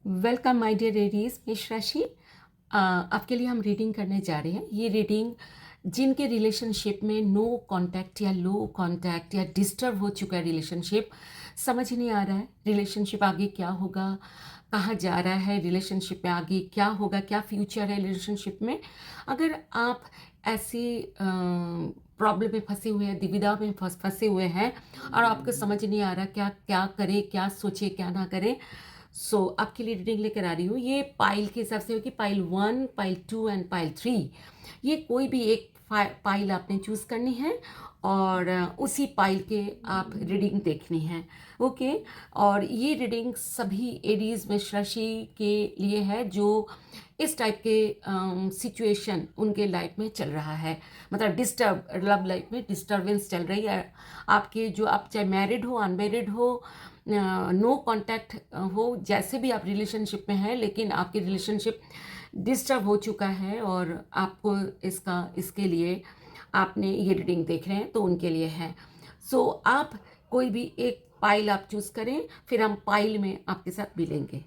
Welcome my dear Aries, मेष राशि। आपके लिए हम रीडिंग करने जा रहे हैं। ये रीडिंग जिनके रिलेशनशिप में नो कांटेक्ट या लो कांटेक्ट या डिस्टर्ब हो चुका है रिलेशनशिप, समझ नहीं आ रहा है रिलेशनशिप आगे क्या होगा, कहाँ जा रहा है रिलेशनशिप में, आगे क्या होगा, क्या फ्यूचर है रिलेशनशिप में। अगर आप ऐसी प्रॉब्लम में फंसे हुए हैं, दुविधा में फंसे हुए हैं और आपको समझ नहीं आ रहा क्या क्या करें, क्या सोचे, क्या ना करें, आपके लिए रीडिंग लेकर आ रही हूँ। ये पाइल के हिसाब से होगी, पाइल 1, पाइल 2 एंड पाइल 3। ये कोई भी एक पाइल आपने चूज़ करनी है और उसी पाइल के आप रीडिंग देखनी है। ओके। और ये रीडिंग सभी एरीज मेष राशि के लिए है जो इस टाइप के सिचुएशन उनके लाइफ में चल रहा है, मतलब डिस्टर्ब लव लाइफ में डिस्टर्बेंस चल रही है आपके, जो आप चाहे मैरिड हो, अनमैरिड हो, नो कांटेक्ट हो, जैसे भी आप रिलेशनशिप में हैं, लेकिन आपकी रिलेशनशिप डिस्टर्ब हो चुका है और आपको इसके लिए आपने ये रीडिंग देख रहे हैं तो उनके लिए है। आप कोई भी एक पाइल आप चूज़ करें, फिर हम पाइल में आपके साथ मिलेंगे।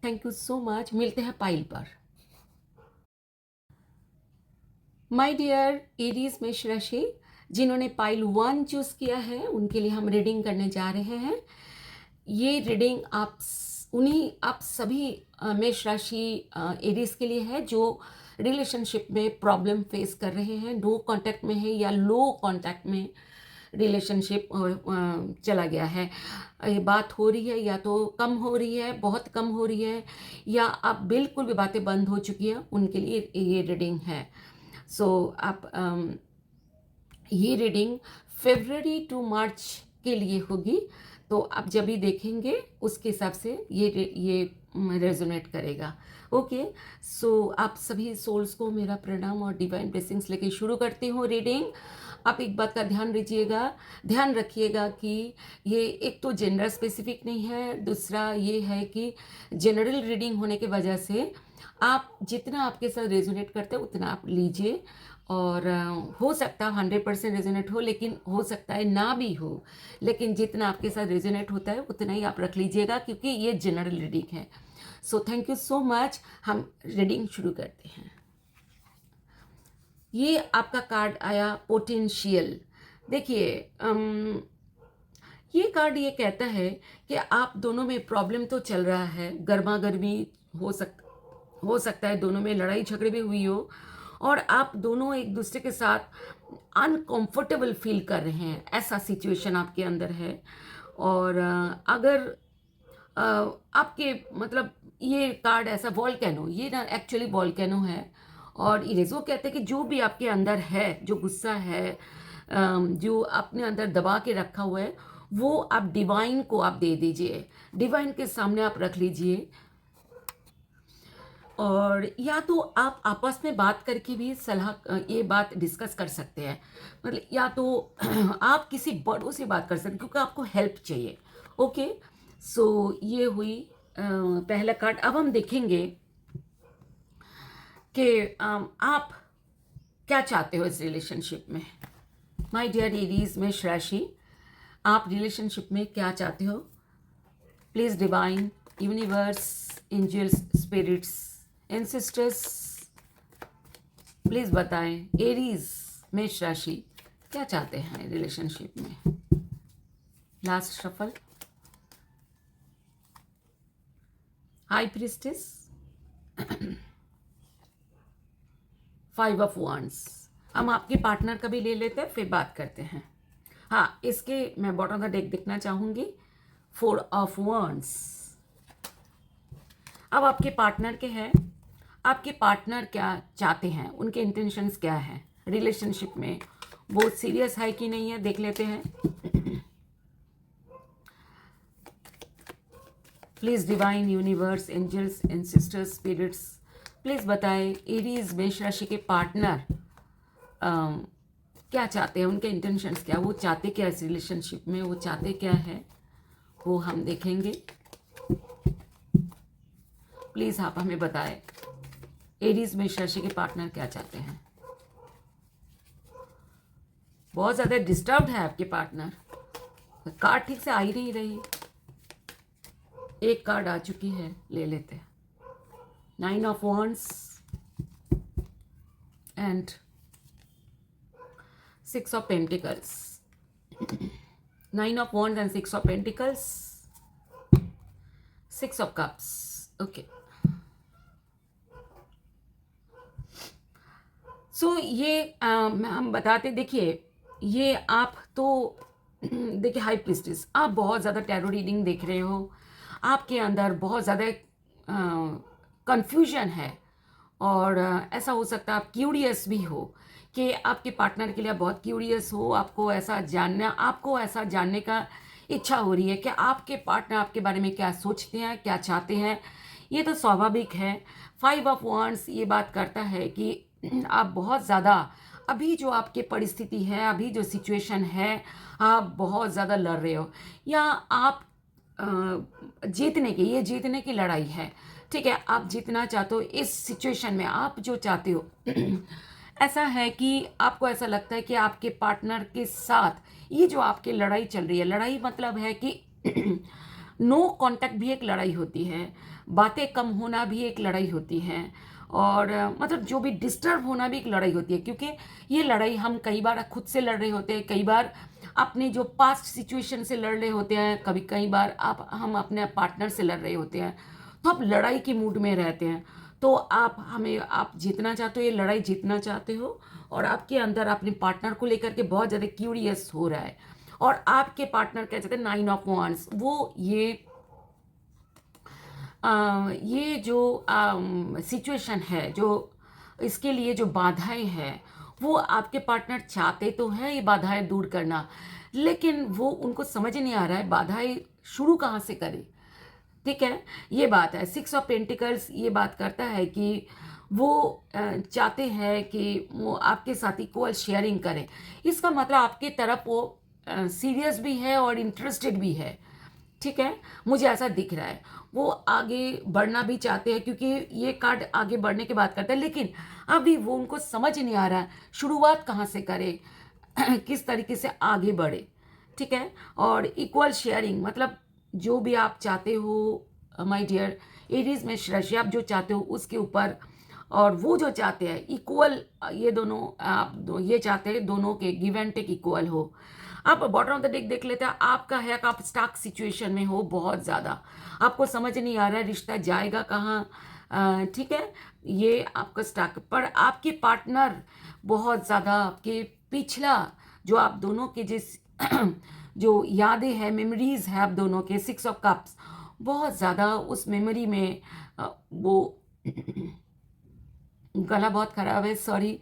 Thank you so much. मिलते हैं पाइल पर। माय डियर एरीज मेष राशि, जिन्होंने पाइल 1 चूज़ किया है उनके लिए हम रीडिंग करने जा रहे हैं। ये रीडिंग आप सभी मेष राशि एरीज के लिए है जो रिलेशनशिप में प्रॉब्लम फेस कर रहे हैं, नो कांटेक्ट में है या लो कांटेक्ट में रिलेशनशिप चला गया है। ये बात हो रही है या तो कम हो रही है, बहुत कम हो रही है, या अब बिल्कुल भी बातें बंद हो चुकी है, उनके लिए ये रीडिंग है। आप ये रीडिंग फरवरी टू मार्च के लिए होगी, तो आप जब भी देखेंगे उसके हिसाब से ये रेजोनेट करेगा। ओके। आप सभी सोल्स को मेरा प्रणाम और डिवाइन ब्लेसिंग्स लेके शुरू करती हूँ रीडिंग। आप एक बात का ध्यान रखिएगा कि ये एक तो जेंडर स्पेसिफिक नहीं है, दूसरा ये है कि जनरल रीडिंग होने की वजह से आप जितना आपके साथ रेजोनेट करते हैं उतना आप लीजिए, और हो सकता है 100% रेजोनेट हो, लेकिन हो सकता है ना भी हो, लेकिन जितना आपके साथ रेजोनेट होता है उतना ही आप रख लीजिएगा क्योंकि ये जनरल रीडिंग है। Thank you so much. हम रीडिंग शुरू करते हैं। ये आपका कार्ड आया पोटेंशियल। देखिए, ये कार्ड ये कहता है कि आप दोनों में प्रॉब्लम तो चल रहा है, गर्मा गर्मी हो सकता है, दोनों में लड़ाई झगड़े भी हुई हो और आप दोनों एक दूसरे के साथ अनकंफर्टेबल फील कर रहे हैं, ऐसा सिचुएशन आपके अंदर है। और अगर आपके मतलब ये कार्ड ऐसा वॉल्केनो, ये ना एक्चुअली वॉल्केनो है, और इरेज वो कहते हैं कि जो भी आपके अंदर है, जो गुस्सा है, जो अपने अंदर दबा के रखा हुआ है, वो आप डिवाइन को आप दे दीजिए, डिवाइन के सामने आप रख लीजिए। और या तो आप आपस में बात करके भी ये बात डिस्कस कर सकते हैं, मतलब या तो आप किसी बड़ों से बात कर सकते हैं क्योंकि आपको हेल्प चाहिए। ओके। ये हुई पहला कार्ड। अब हम देखेंगे कि आप क्या चाहते हो इस रिलेशनशिप में। माय डियर एरीज मेष राशि, आप रिलेशनशिप में क्या चाहते हो? Please divine, universe, angels, spirits, ancestors, please बताएं एरीज मेष राशि क्या चाहते हैं रिलेशनशिप में। Last shuffle, high priestess, 5 of wands. हम आपके पार्टनर का भी ले लेते हैं, फिर बात करते हैं। हाँ, इसके मैं बॉटम का डेक देखना चाहूंगी। 4 ऑफ वांड्स। अब आपके पार्टनर के हैं, आपके पार्टनर क्या चाहते हैं, उनके इंटेंशंस क्या हैं रिलेशनशिप में, वो सीरियस है कि नहीं है, देख लेते हैं। Please divine, universe, angels, ancestors, spirits, please बताएं एरीज मेष राशि के पार्टनर क्या चाहते हैं, उनके इंटेंशंस क्या, वो चाहते क्या इस रिलेशनशिप में, वो चाहते क्या है, वो हम देखेंगे। प्लीज आप हमें बताएं एरीज मेष राशि के पार्टनर क्या चाहते हैं। बहुत ज्यादा डिस्टर्ब्ड है आपके पार्टनर, कार्ड ठीक से आ ही नहीं रही। एक कार्ड आ चुकी है, ले लेते हैं। 9 of wands and 6 of pentacles. 9 of wands and 6 of pentacles, 6 of cups. Okay, so ये हम बताते, देखिए ये आप तो देखिए हाई प्रीस्टेस, आप बहुत ज़्यादा टैरो रीडिंग देख रहे हो, आपके अंदर बहुत ज़्यादा कंफ्यूजन है, और ऐसा हो सकता है आप क्यूरियस भी हो कि आपके पार्टनर के लिए आप बहुत क्यूरियस हो, आपको ऐसा जानने का इच्छा हो रही है कि आपके पार्टनर आपके बारे में क्या सोचते हैं, क्या चाहते हैं। ये तो स्वाभाविक है। 5 ऑफ वॉन्ड्स ये बात करता है कि आप बहुत ज़्यादा, अभी जो आपकी परिस्थिति है, अभी जो सिचुएशन है, आप बहुत ज़्यादा लड़ रहे हो, या आप ये जीतने की लड़ाई है। ठीक है, आप जीतना चाहते हो इस सिचुएशन में, आप जो चाहते हो ऐसा है कि आपको ऐसा लगता है कि आपके पार्टनर के साथ ये जो आपकी लड़ाई चल रही है, लड़ाई मतलब है कि नो कांटेक्ट भी एक लड़ाई होती है, बातें कम होना भी एक लड़ाई होती है, और मतलब जो भी डिस्टर्ब होना भी एक लड़ाई होती है, क्योंकि ये लड़ाई हम कई बार खुद से लड़ रहे होते हैं, कई बार अपने जो पास्ट सिचुएशन से लड़ रहे होते हैं, कई बार हम अपने पार्टनर से लड़ रहे होते हैं, तो आप लड़ाई के मूड में रहते हैं। तो आप जीतना चाहते हो, ये लड़ाई जीतना चाहते हो, और आपके अंदर अपने पार्टनर को लेकर के बहुत ज़्यादा क्यूरियस हो रहा है, और आपके पार्टनर क्या चाहते हैं, 9 ऑफ वॉन्ड्स, वो ये जो सिचुएशन है, जो इसके लिए जो बाधाएं हैं, वो आपके पार्टनर चाहते तो हैं ये बाधाएं दूर करना, लेकिन वो उनको समझ नहीं आ रहा है बाधाएं शुरू कहाँ से करें। ठीक है, ये बात है। 6 ऑफ पेंटिकल्स ये बात करता है कि वो चाहते हैं कि वो आपके साथ इक्वल शेयरिंग करें। इसका मतलब आपकी तरफ वो सीरियस भी है और इंटरेस्टेड भी है। ठीक है, मुझे ऐसा दिख रहा है। वो आगे बढ़ना भी चाहते हैं, क्योंकि ये कार्ड आगे बढ़ने की बात करता है, लेकिन अभी वो उनको समझ नहीं आ रहा है शुरुआत कहाँ से करे, किस तरीके से आगे बढ़े। ठीक है, और इक्वल शेयरिंग मतलब जो भी आप चाहते हो माय डियर एरीज में राशि, आप जो चाहते हो उसके ऊपर, और वो जो चाहते हैं इक्वल, ये दोनों ये चाहते हैं दोनों के गिव एंड टेक इक्वल हो। आप बॉटम ऑफ द डेक देख लेते हैं, आपका है कि आप स्टक सिचुएशन में हो, बहुत ज़्यादा आपको समझ नहीं आ रहा है रिश्ता जाएगा कहाँ। ठीक है, ये आपका स्टक, पर आपके पार्टनर बहुत ज़्यादा आपके पिछला जो आप दोनों के जिस जो यादें हैं, मेमोरीज है आप दोनों के, 6 ऑफ कप्स, बहुत ज़्यादा उस मेमोरी में वो गला बहुत ख़राब है, सॉरी,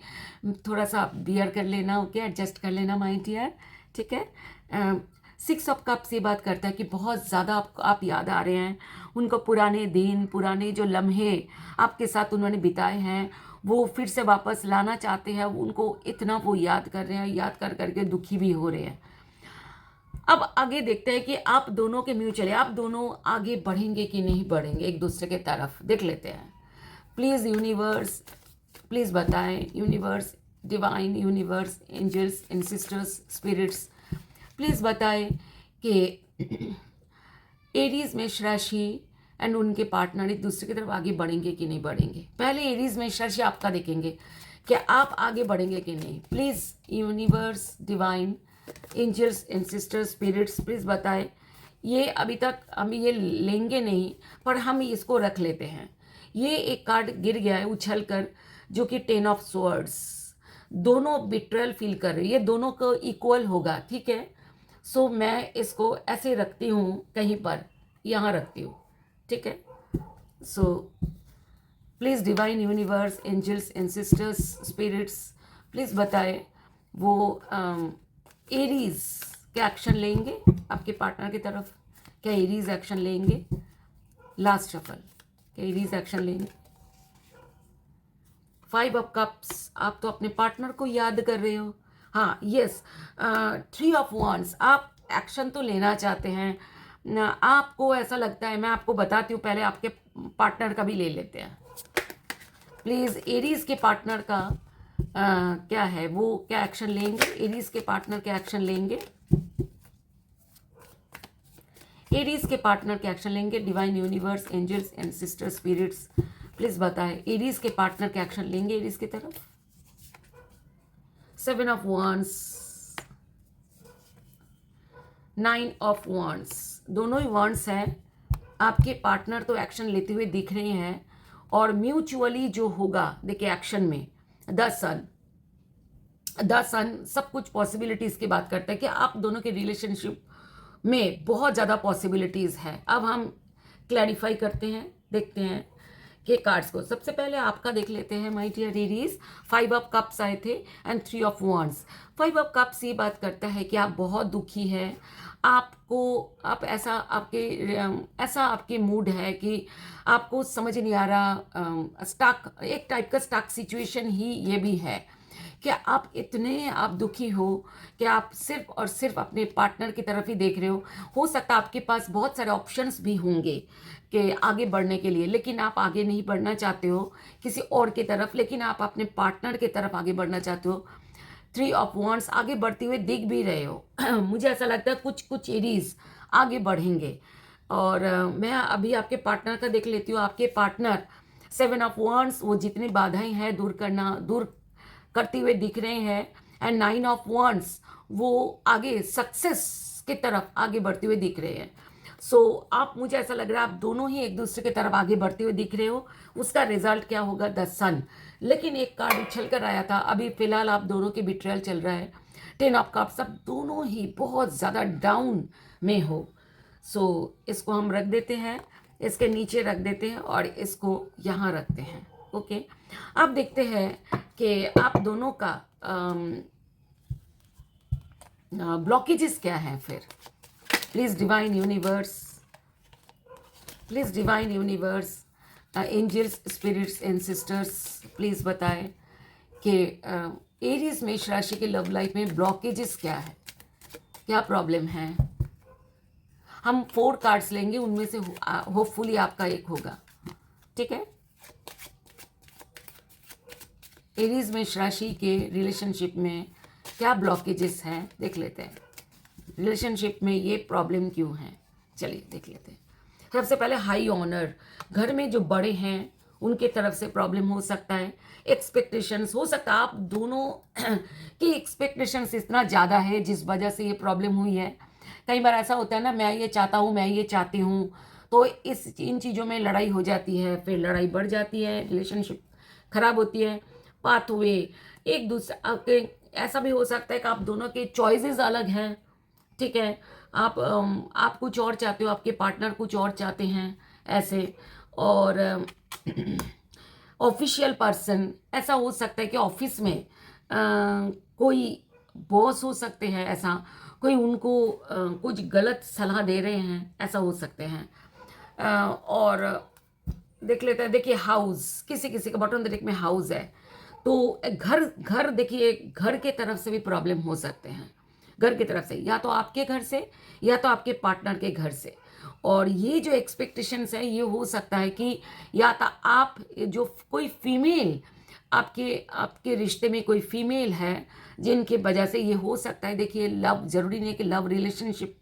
थोड़ा सा आप बियर कर लेना, ओके, एडजस्ट कर लेना माय डियर। ठीक है, 6 ऑफ कप्स ये बात करता है कि बहुत ज़्यादा आप याद आ रहे हैं, उनको पुराने दिन, पुराने जो लम्हे आपके साथ उन्होंने बिताए हैं, वो फिर से वापस लाना चाहते हैं, उनको इतना वो याद कर रहे हैं, याद कर करके दुखी भी हो रहे हैं। अब आगे देखते हैं कि आप दोनों के म्यूचुअली, आप दोनों आगे बढ़ेंगे कि नहीं बढ़ेंगे एक दूसरे के तरफ, देख लेते हैं। प्लीज़ यूनिवर्स, प्लीज़ बताएं, universe, divine universe, angels and sisters, spirits, please बताएं कि एरीज मेष राशि एंड उनके पार्टनर एक दूसरे की तरफ आगे बढ़ेंगे कि नहीं बढ़ेंगे। पहले एरीज मेष राशि आपका देखेंगे कि आप आगे बढ़ेंगे कि नहीं। Please universe, divine, angels and sisters, spirits, please बताएं। ये अभी तक हम ये लेंगे नहीं, पर हम इसको रख लेते हैं। ये एक कार्ड गिर गया है उछल कर, जो कि 10 ऑफ स्वॉर्ड्स, दोनों बिट्रेल फील कर रहे हैं, ये दोनों को इक्वल होगा। ठीक है, सो मैं इसको ऐसे रखती हूँ, कहीं पर यहाँ रखती हूँ। ठीक है, so please divine universe, angels and sisters, spirits, please बताए वो एरीज क्या एक्शन लेंगे आपके पार्टनर की तरफ। क्या एरीज एक्शन लेंगे? लास्ट शफल, क्या एरीज एक्शन लेंगे? 5 ऑफ कप्स, आप तो अपने पार्टनर को याद कर रहे हो। हाँ, यस। 3 ऑफ वॉन्ड्स, आप एक्शन तो लेना चाहते हैं, आपको ऐसा लगता है, मैं आपको बताती हूँ, पहले आपके पार्टनर का भी ले लेते हैं। प्लीज़ एरीज के पार्टनर का क्या है, वो क्या एक्शन लेंगे? एरीज के पार्टनर क्या एक्शन लेंगे? एरीज के पार्टनर के एक्शन लेंगे, divine universe, angels and sister spirits please बताएं एरीज के पार्टनर के एक्शन लेंगे एरीज की तरफ। 7 ऑफ वांड्स, 9 ऑफ वांड्स, दोनों ही वांड्स हैं। आपके पार्टनर तो एक्शन लेते हुए दिख रहे हैं और म्यूचुअली जो होगा देखिए एक्शन में द सन सब कुछ पॉसिबिलिटीज़ की बात करता है कि आप दोनों के रिलेशनशिप में बहुत ज़्यादा पॉसिबिलिटीज़ है। अब हम क्लैरिफाई करते हैं, देखते हैं कि कार्ड्स को। सबसे पहले आपका देख लेते हैं my dear Aries. 5 of cups आए थे and 3 of wands. 5 of cups ये बात करता है कि आप बहुत दुखी है, आप ऐसा आपके मूड है कि आपको समझ नहीं आ रहा, स्टक, एक टाइप का स्टक सिचुएशन ही ये भी है कि आप दुखी हो कि आप सिर्फ और सिर्फ अपने पार्टनर की तरफ ही देख रहे हो सकता है आपके पास बहुत सारे ऑप्शंस भी होंगे कि आगे बढ़ने के लिए, लेकिन आप आगे नहीं बढ़ना चाहते हो किसी और की तरफ, लेकिन आप अपने पार्टनर की तरफ आगे बढ़ना चाहते हो। 3 ऑफ वांड्स, आगे बढ़ते हुए दिख भी रहे हो मुझे ऐसा लगता है कुछ एरीज आगे बढ़ेंगे। और मैं अभी आपके पार्टनर का देख लेती हूँ। आपके पार्टनर 7 ऑफ वांड्स, वो जितनी बाधाएं हैं दूर करते हुए दिख रहे हैं। एंड 9 ऑफ वांड्स, वो आगे सक्सेस की तरफ आगे बढ़ते हुए दिख रहे हैं। आप, मुझे ऐसा लग रहा है आप दोनों ही एक दूसरे की तरफ आगे बढ़ते हुए दिख रहे हो। उसका रिजल्ट क्या होगा, द सन। लेकिन एक कार्ड उछल कर आया था, अभी फिलहाल आप दोनों के बिट्रेयल चल रहा है। 10 ऑफ कप्स, सब दोनों ही बहुत ज़्यादा डाउन में हो। इसको हम रख देते हैं, इसके नीचे रख देते हैं और इसको यहाँ रखते हैं। ओके, अब देखते हैं कि आप दोनों का ब्लॉकेजेस क्या हैं फिर। Please divine universe, angels, spirits and sisters please बताएं कि एरीज मेष राशि के लव लाइफ में ब्लॉकेजेस क्या है, क्या प्रॉब्लम है। हम 4 कार्ड्स लेंगे, उनमें से होपफुली आपका एक होगा, ठीक है। एरीज मेष राशि के रिलेशनशिप में क्या ब्लॉकेजेस हैं देख लेते हैं। रिलेशनशिप में ये प्रॉब्लम क्यों है, चलिए देख लेते हैं। सबसे पहले हाई ऑनर, घर में जो बड़े हैं उनके तरफ से प्रॉब्लम हो सकता है। एक्सपेक्टेशंस हो सकता है आप दोनों की एक्सपेक्टेशंस इतना ज़्यादा है जिस वजह से ये प्रॉब्लम हुई है। कई बार ऐसा होता है ना, मैं ये चाहता हूँ, मैं ये चाहती हूँ, तो इन चीज़ों में लड़ाई हो जाती है, फिर लड़ाई बढ़ जाती है, रिलेशनशिप खराब होती है। पाथवे एक दूसरे आपके, ऐसा भी हो सकता है कि आप दोनों के चॉइसेस अलग हैं, ठीक है। आप कुछ और चाहते हो, आपके पार्टनर कुछ और चाहते हैं, ऐसे। और ऑफिशियल पर्सन, ऐसा हो सकता है कि ऑफिस में कोई बॉस हो सकते हैं, ऐसा कोई उनको कुछ गलत सलाह दे रहे हैं, ऐसा हो सकते हैं। और देख लेते हैं, देखिए हाउस, किसी किसी का बॉटम द डेक में हाउस है, तो घर देखिए, घर के तरफ से भी प्रॉब्लम हो सकते हैं। घर की तरफ से, या तो आपके घर से या तो आपके पार्टनर के घर से। और ये जो एक्सपेक्टेशंस है, ये हो सकता है कि या तो आप जो कोई फीमेल आपके रिश्ते में कोई फीमेल है जिनकी वजह से ये हो सकता है। देखिए लव, जरूरी नहीं है कि लव रिलेशनशिप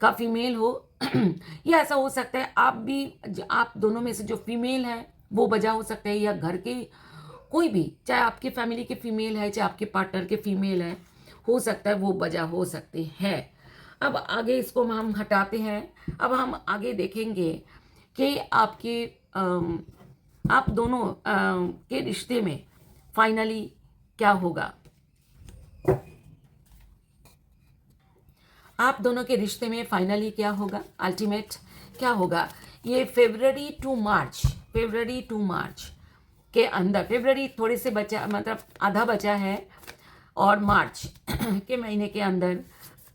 का फीमेल हो या ऐसा हो सकता है आप दोनों में से जो फीमेल है वो वजह हो सकता है, या घर के कोई भी, चाहे आपके फैमिली के फीमेल है चाहे आपके पार्टनर के फीमेल है, हो सकता है वो वजह हो सकती है। अब आगे इसको हम हटाते हैं। अब हम आगे देखेंगे कि आप दोनों के रिश्ते में फाइनली क्या होगा। आप दोनों के रिश्ते में फाइनली क्या होगा, अल्टीमेट क्या होगा। ये फरवरी टू मार्च के अंदर, फरवरी थोड़े से बचा, मतलब आधा बचा है, और मार्च के महीने के अंदर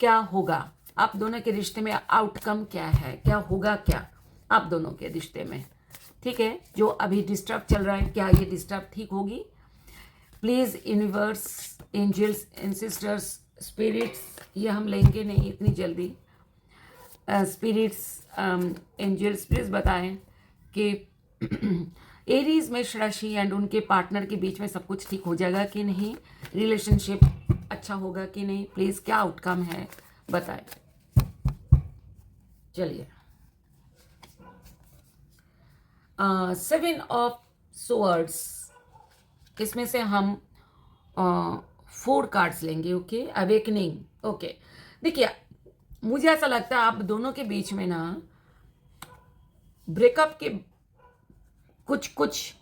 क्या होगा आप दोनों के रिश्ते में, आउटकम क्या है, क्या होगा क्या आप दोनों के रिश्ते में, ठीक है। जो अभी डिस्टर्ब चल रहा है, क्या ये डिस्टर्ब ठीक होगी। Please universe, angels and sisters, spirits, ये हम लेंगे नहीं इतनी जल्दी। स्पिरिट्स, एंजल्स प्लीज़ बताएं कि एरीज मेष राशि एंड उनके पार्टनर के बीच में सब कुछ ठीक हो जाएगा कि नहीं, रिलेशनशिप अच्छा होगा कि नहीं, प्लीज़ क्या आउटकम है बताएं। चलिए, 7 ऑफ सोवर्ड्स, इसमें से हम 4 कार्ड्स लेंगे। Okay, awakening. ओके, देखिए मुझे ऐसा लगता है आप दोनों के बीच में ना ब्रेकअप के कुछ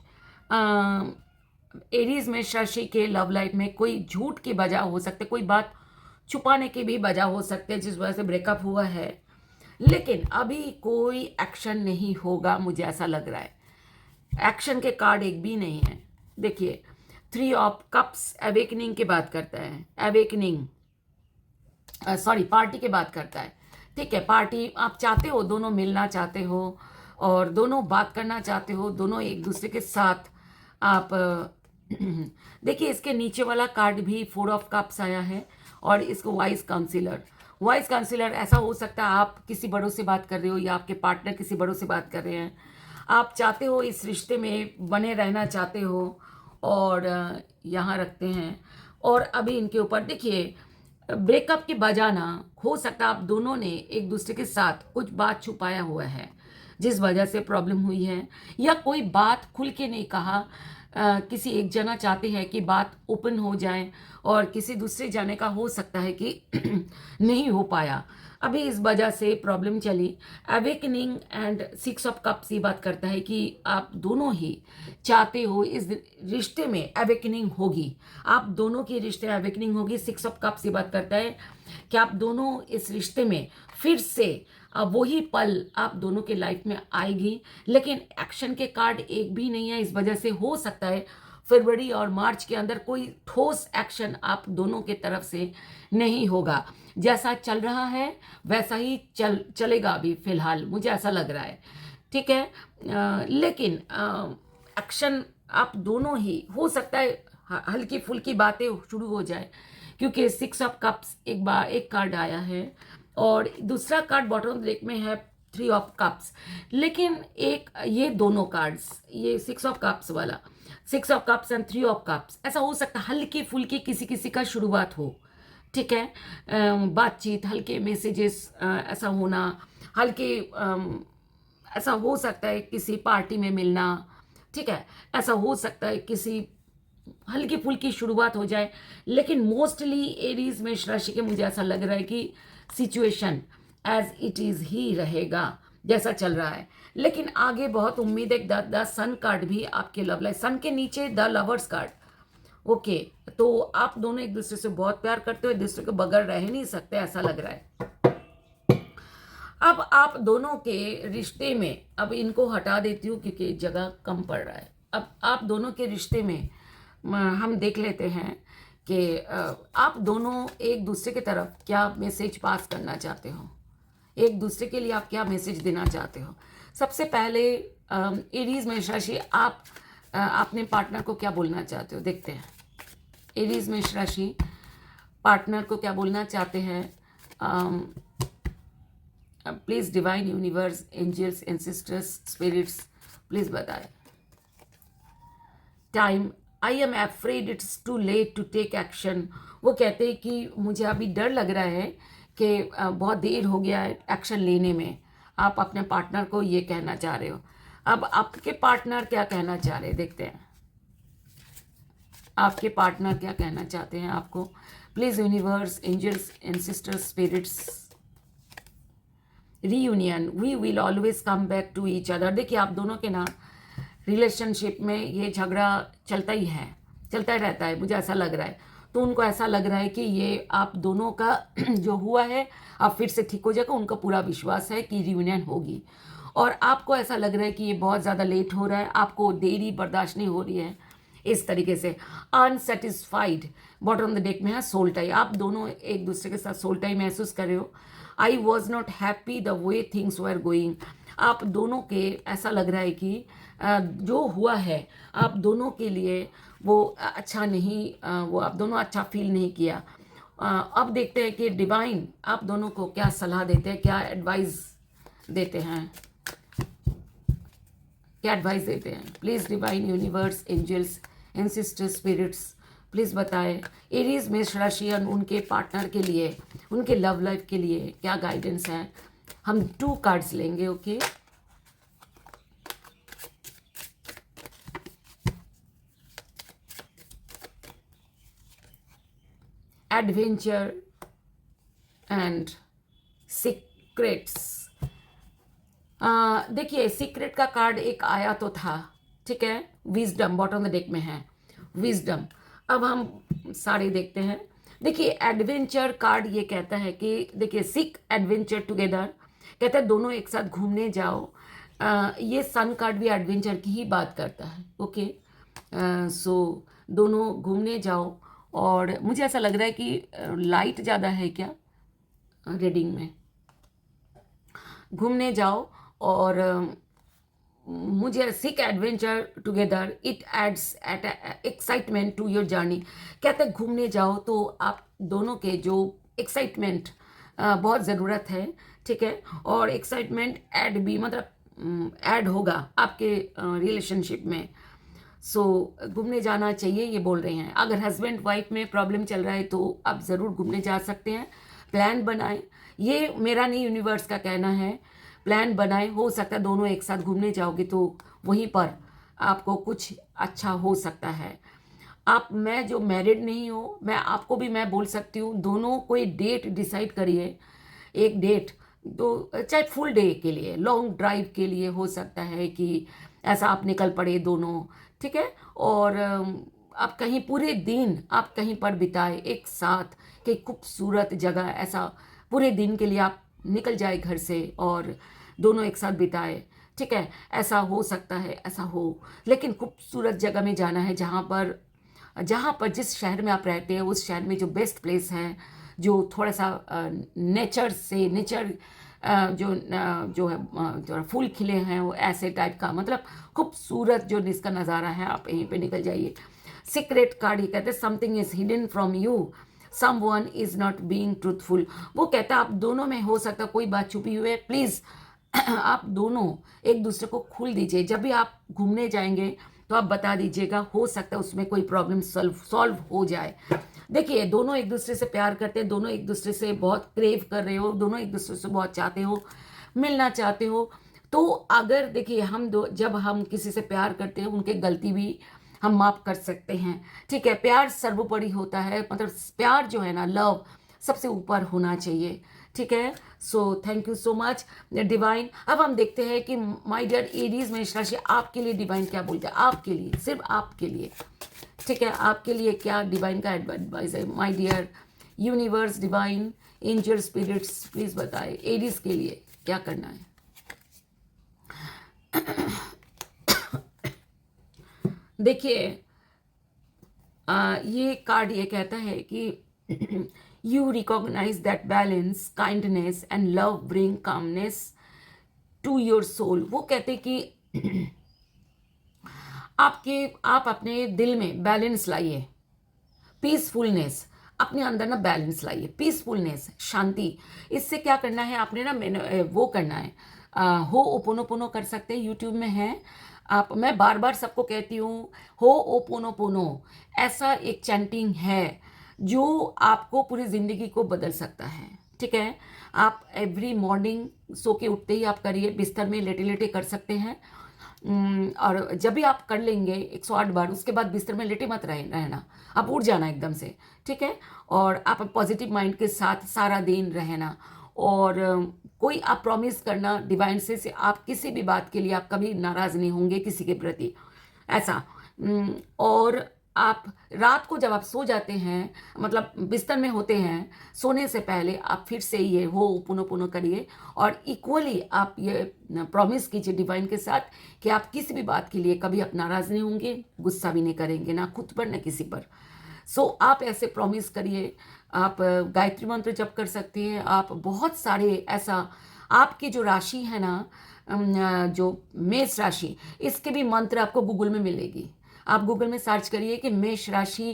एरीज में शशि के लव लाइफ में कोई झूठ की वजह हो सकते, कोई बात छुपाने की भी वजह हो सकते हैं जिस वजह से ब्रेकअप हुआ है, लेकिन अभी कोई एक्शन नहीं होगा, मुझे ऐसा लग रहा है। एक्शन के कार्ड एक भी नहीं है। देखिए 3 ऑफ कप्स अवेकनिंग की बात करता है, अवेकनिंग सॉरी पार्टी की बात करता है। ठीक है, पार्टी आप चाहते हो, दोनों मिलना चाहते हो और दोनों बात करना चाहते हो, दोनों एक दूसरे के साथ आप देखिए इसके नीचे वाला कार्ड भी 4 ऑफ कप्स आया है और इसको वाइस काउंसिलर। वाइस काउंसिलर ऐसा हो सकता है आप किसी बड़ों से बात कर रहे हो या आपके पार्टनर किसी बड़ों से बात कर रहे हैं, आप चाहते हो इस रिश्ते में बने रहना चाहते हो और यहाँ रखते हैं। और अभी इनके ऊपर देखिए ब्रेकअप की वजह ना हो सकता है आप दोनों ने एक दूसरे के साथ कुछ बात छुपाया हुआ है जिस वजह से प्रॉब्लम हुई है, या कोई बात खुल के नहीं कहा। किसी एक जना चाहते हैं कि बात ओपन हो जाए और किसी दूसरे जाने का हो सकता है कि नहीं हो पाया, अभी इस वजह से प्रॉब्लम चली। अवेकनिंग एंड 6 ऑफ कप्स ये बात करता है कि आप दोनों ही चाहते हो इस रिश्ते में अवेकनिंग होगी, आप दोनों की रिश्ते में अवेकनिंग होगी। 6 ऑफ कप्स ये बात करता है कि आप दोनों इस रिश्ते में फिर से वही पल आप दोनों के लाइफ में आएगी, लेकिन एक्शन के कार्ड एक भी नहीं है। इस वजह से हो सकता है फरवरी और मार्च के अंदर कोई ठोस एक्शन आप दोनों के तरफ से नहीं होगा। जैसा चल रहा है वैसा ही चलेगा अभी फिलहाल, मुझे ऐसा लग रहा है। ठीक है, लेकिन एक्शन आप दोनों ही हो सकता है हल्की फुल्की बातें शुरू हो जाए, क्योंकि 6 ऑफ कप्स एक कार्ड आया है और दूसरा कार्ड बॉटम डेक में है 3 ऑफ कप्स। लेकिन एक ये दोनों कार्ड्स, ये 6 ऑफ कप्स वाला, 6 of cups and 3 of cups, ऐसा हो सकता है हल्की फुल्की किसी किसी का शुरुआत हो। ठीक है, बातचीत, हल्के मैसेजेस, ऐसा होना, हल्के ऐसा हो सकता है किसी पार्टी में मिलना। ठीक है, ऐसा हो सकता है किसी हल्की फुल्की शुरुआत हो जाए, लेकिन मोस्टली एरीज में राशि के मुझे ऐसा लग रहा है कि सिचुएशन एज इट इज ही रहेगा जैसा चल रहा है। लेकिन आगे बहुत उम्मीद है। द सन कार्ड भी आपके लव लाइफ, सन के नीचे द लवर्स कार्ड। ओके, तो आप दोनों एक दूसरे से बहुत प्यार करते हो, एक दूसरे के बगैर रह नहीं सकते ऐसा लग रहा है। अब आप दोनों के रिश्ते में, अब इनको हटा देती हूँ क्योंकि जगह कम पड़ रहा है। अब आप दोनों के रिश्ते में हम देख लेते हैं कि आप दोनों एक दूसरे की तरफ क्या मैसेज पास करना चाहते हो, एक दूसरे के लिए आप क्या मैसेज देना चाहते हो। सबसे पहले एरीज मेष राशि, आप अपने पार्टनर को क्या बोलना चाहते हो, देखते हैं। एरीज मेष राशि पार्टनर को क्या बोलना चाहते हैं। Please divine universe, angels, ancestors, spirits, please बताएं। Time, I am afraid it's too late to take action. वो कहते हैं कि मुझे अभी डर लग रहा है कि बहुत देर हो गया है एक्शन लेने में। आप अपने पार्टनर को ये कहना चाह रहे हो। अब आपके पार्टनर क्या कहना चाह रहे हैं, देखते हैं आपके पार्टनर क्या कहना चाहते हैं आपको। Please universe, angels, ancestors, spirits, reunion, we will always come back to each other. देखिए आप दोनों के ना रिलेशनशिप में ये झगड़ा चलता ही है, चलता ही रहता है, मुझे ऐसा लग रहा है। तो उनको ऐसा लग रहा है कि ये आप दोनों का जो हुआ है अब फिर से ठीक हो जाएगा। उनका पूरा विश्वास है कि रियूनियन होगी और आपको ऐसा लग रहा है कि ये बहुत ज़्यादा लेट हो रहा है, आपको देरी बर्दाश्त नहीं हो रही है। इस तरीके से अनसेटिस्फाइड बॉटम द डेक में है सोल टाई। आप दोनों एक दूसरे के साथ सोल टाई महसूस कर रहे हो। I was not happy the way things were going. आप दोनों के ऐसा लग रहा है कि जो हुआ है आप दोनों के लिए वो अच्छा नहीं, वो आप दोनों अच्छा फील नहीं किया। अब देखते हैं कि डिवाइन आप दोनों को क्या सलाह देते हैं, क्या एडवाइस देते हैं, क्या एडवाइस देते हैं। Please divine universe, angels, ancestors, spirits, please बताएं एरीज मेष राशि उनके पार्टनर के लिए, उनके लव लाइफ के लिए क्या गाइडेंस है। हम 2 कार्ड्स लेंगे, ओके। Adventure and secrets. देखिए, सीक्रेट का कार्ड एक आया तो था, ठीक है। Wisdom bottom of the deck में है, विजडम। अब हम सारे देखते हैं। देखिए, एडवेंचर कार्ड ये कहता है कि देखिए, सीक एडवेंचर टुगेदर, कहता है दोनों एक साथ घूमने जाओ। ये सन कार्ड भी एडवेंचर की ही बात करता है, ओके। सो दोनों घूमने जाओ। और मुझे ऐसा लग रहा है कि लाइट ज़्यादा है क्या रीडिंग में। घूमने जाओ और मुझे seek adventure together, it adds at excitement to your journey. कहते हैं घूमने जाओ तो आप दोनों के जो एक्साइटमेंट बहुत ज़रूरत है, ठीक है। और एक्साइटमेंट ऐड भी मतलब ऐड होगा आपके रिलेशनशिप में। सो घूमने जाना चाहिए ये बोल रहे हैं। अगर हस्बैंड वाइफ में प्रॉब्लम चल रहा है तो आप ज़रूर घूमने जा सकते हैं। प्लान बनाएं, ये मेरा नहीं यूनिवर्स का कहना है। प्लान बनाएं, हो सकता है दोनों एक साथ घूमने जाओगे तो वहीं पर आपको कुछ अच्छा हो सकता है। आप, मैं जो मैरिड नहीं हूँ, मैं आपको भी मैं बोल सकती हूँ, दोनों कोई डेट डिसाइड करिए। एक डेट तो चाहे फुल डे के लिए, लॉन्ग ड्राइव के लिए हो सकता है कि ऐसा आप निकल पड़े दोनों, ठीक है। और आप कहीं पूरे दिन आप कहीं पर बिताए एक साथ, कि खूबसूरत जगह, ऐसा पूरे दिन के लिए आप निकल जाए घर से और दोनों एक साथ बिताए, ठीक है। ऐसा हो सकता है, ऐसा हो। लेकिन खूबसूरत जगह में जाना है जहाँ पर जिस शहर में आप रहते हैं उस शहर में जो बेस्ट प्लेस है, जो थोड़ा सा नेचर से, नेचर जो है जो फूल खिले हैं वो ऐसे टाइप का, मतलब खूबसूरत जो इसका नज़ारा है, आप यहीं पे निकल जाइए। सीक्रेट कार्ड ही कहते हैं something is hidden from you, someone is not being truthful. वो कहता है आप दोनों में हो सकता है कोई बात छुपी हुई है, प्लीज़ आप दोनों एक दूसरे को खोल दीजिए। जब भी आप घूमने जाएंगे तो आप बता दीजिएगा, हो सकता है उसमें कोई प्रॉब्लम सॉल्व हो जाए। देखिए, दोनों एक दूसरे से प्यार करते हैं, दोनों एक दूसरे से बहुत क्रेव कर रहे हो, दोनों एक दूसरे से बहुत चाहते हो, मिलना चाहते हो। तो अगर देखिए, हम दो जब हम किसी से प्यार करते हैं उनके गलती भी हम माफ़ कर सकते हैं, ठीक है। प्यार सर्वोपरि होता है, मतलब प्यार जो है ना, लव सबसे ऊपर होना चाहिए, ठीक है। So thank you so much divine. अब हम देखते हैं कि माय डियर एरीज मेष राशि, आपके लिए डिवाइन क्या बोलते हैं, आपके लिए, सिर्फ आपके लिए, ठीक है। आपके लिए क्या डिवाइन का एडवाइस है, my dear universe, divine, angel, spirits, please बताएं एरीज के लिए क्या करना है। देखिए, ये कार्ड ये कहता है कि you recognise that balance, kindness and love bring calmness to your soul. वो कहते कि आप अपने दिल में बैलेंस लाइए, पीसफुलनेस, अपने अंदर ना बैलेंस लाइए, पीसफुलनेस, शांति। इससे क्या करना है आपने ना, वो करना है, हो ओपोनोपोनो कर सकते हैं, यूट्यूब में है आप। मैं बार बार सबको कहती हूँ, हो ओपोनोपोनो ऐसा एक चैंटिंग है जो आपको पूरी ज़िंदगी को बदल सकता है, ठीक है। आप एवरी मॉर्निंग सो के उठते ही आप करिए, बिस्तर में लेटे लेटे कर सकते हैं। और जब भी आप कर लेंगे 108 बार, उसके बाद बिस्तर में लेटे मत रहना, आप उठ जाना एकदम से, ठीक है। और आप पॉजिटिव माइंड के साथ सारा दिन रहना। और कोई आप प्रॉमिस करना डिवाइन से आप किसी भी बात के लिए आप कभी नाराज़ नहीं होंगे किसी के प्रति, ऐसा। और आप रात को जब आप सो जाते हैं, मतलब बिस्तर में होते हैं, सोने से पहले आप फिर से ये हो पुनो पुनो करिए। और इक्वली आप ये प्रॉमिस कीजिए डिवाइन के साथ कि आप किसी भी बात के लिए कभी आप नाराज़ नहीं होंगे, गुस्सा भी नहीं करेंगे, ना खुद पर ना किसी पर। सो आप ऐसे प्रॉमिस करिए। आप गायत्री मंत्र जप कर सकते हैं, आप बहुत सारे ऐसा, आपकी जो राशि है ना, जो मेष राशि, इसके भी मंत्र आपको गूगल में मिलेगी। आप गूगल में सर्च करिए कि मेष राशि,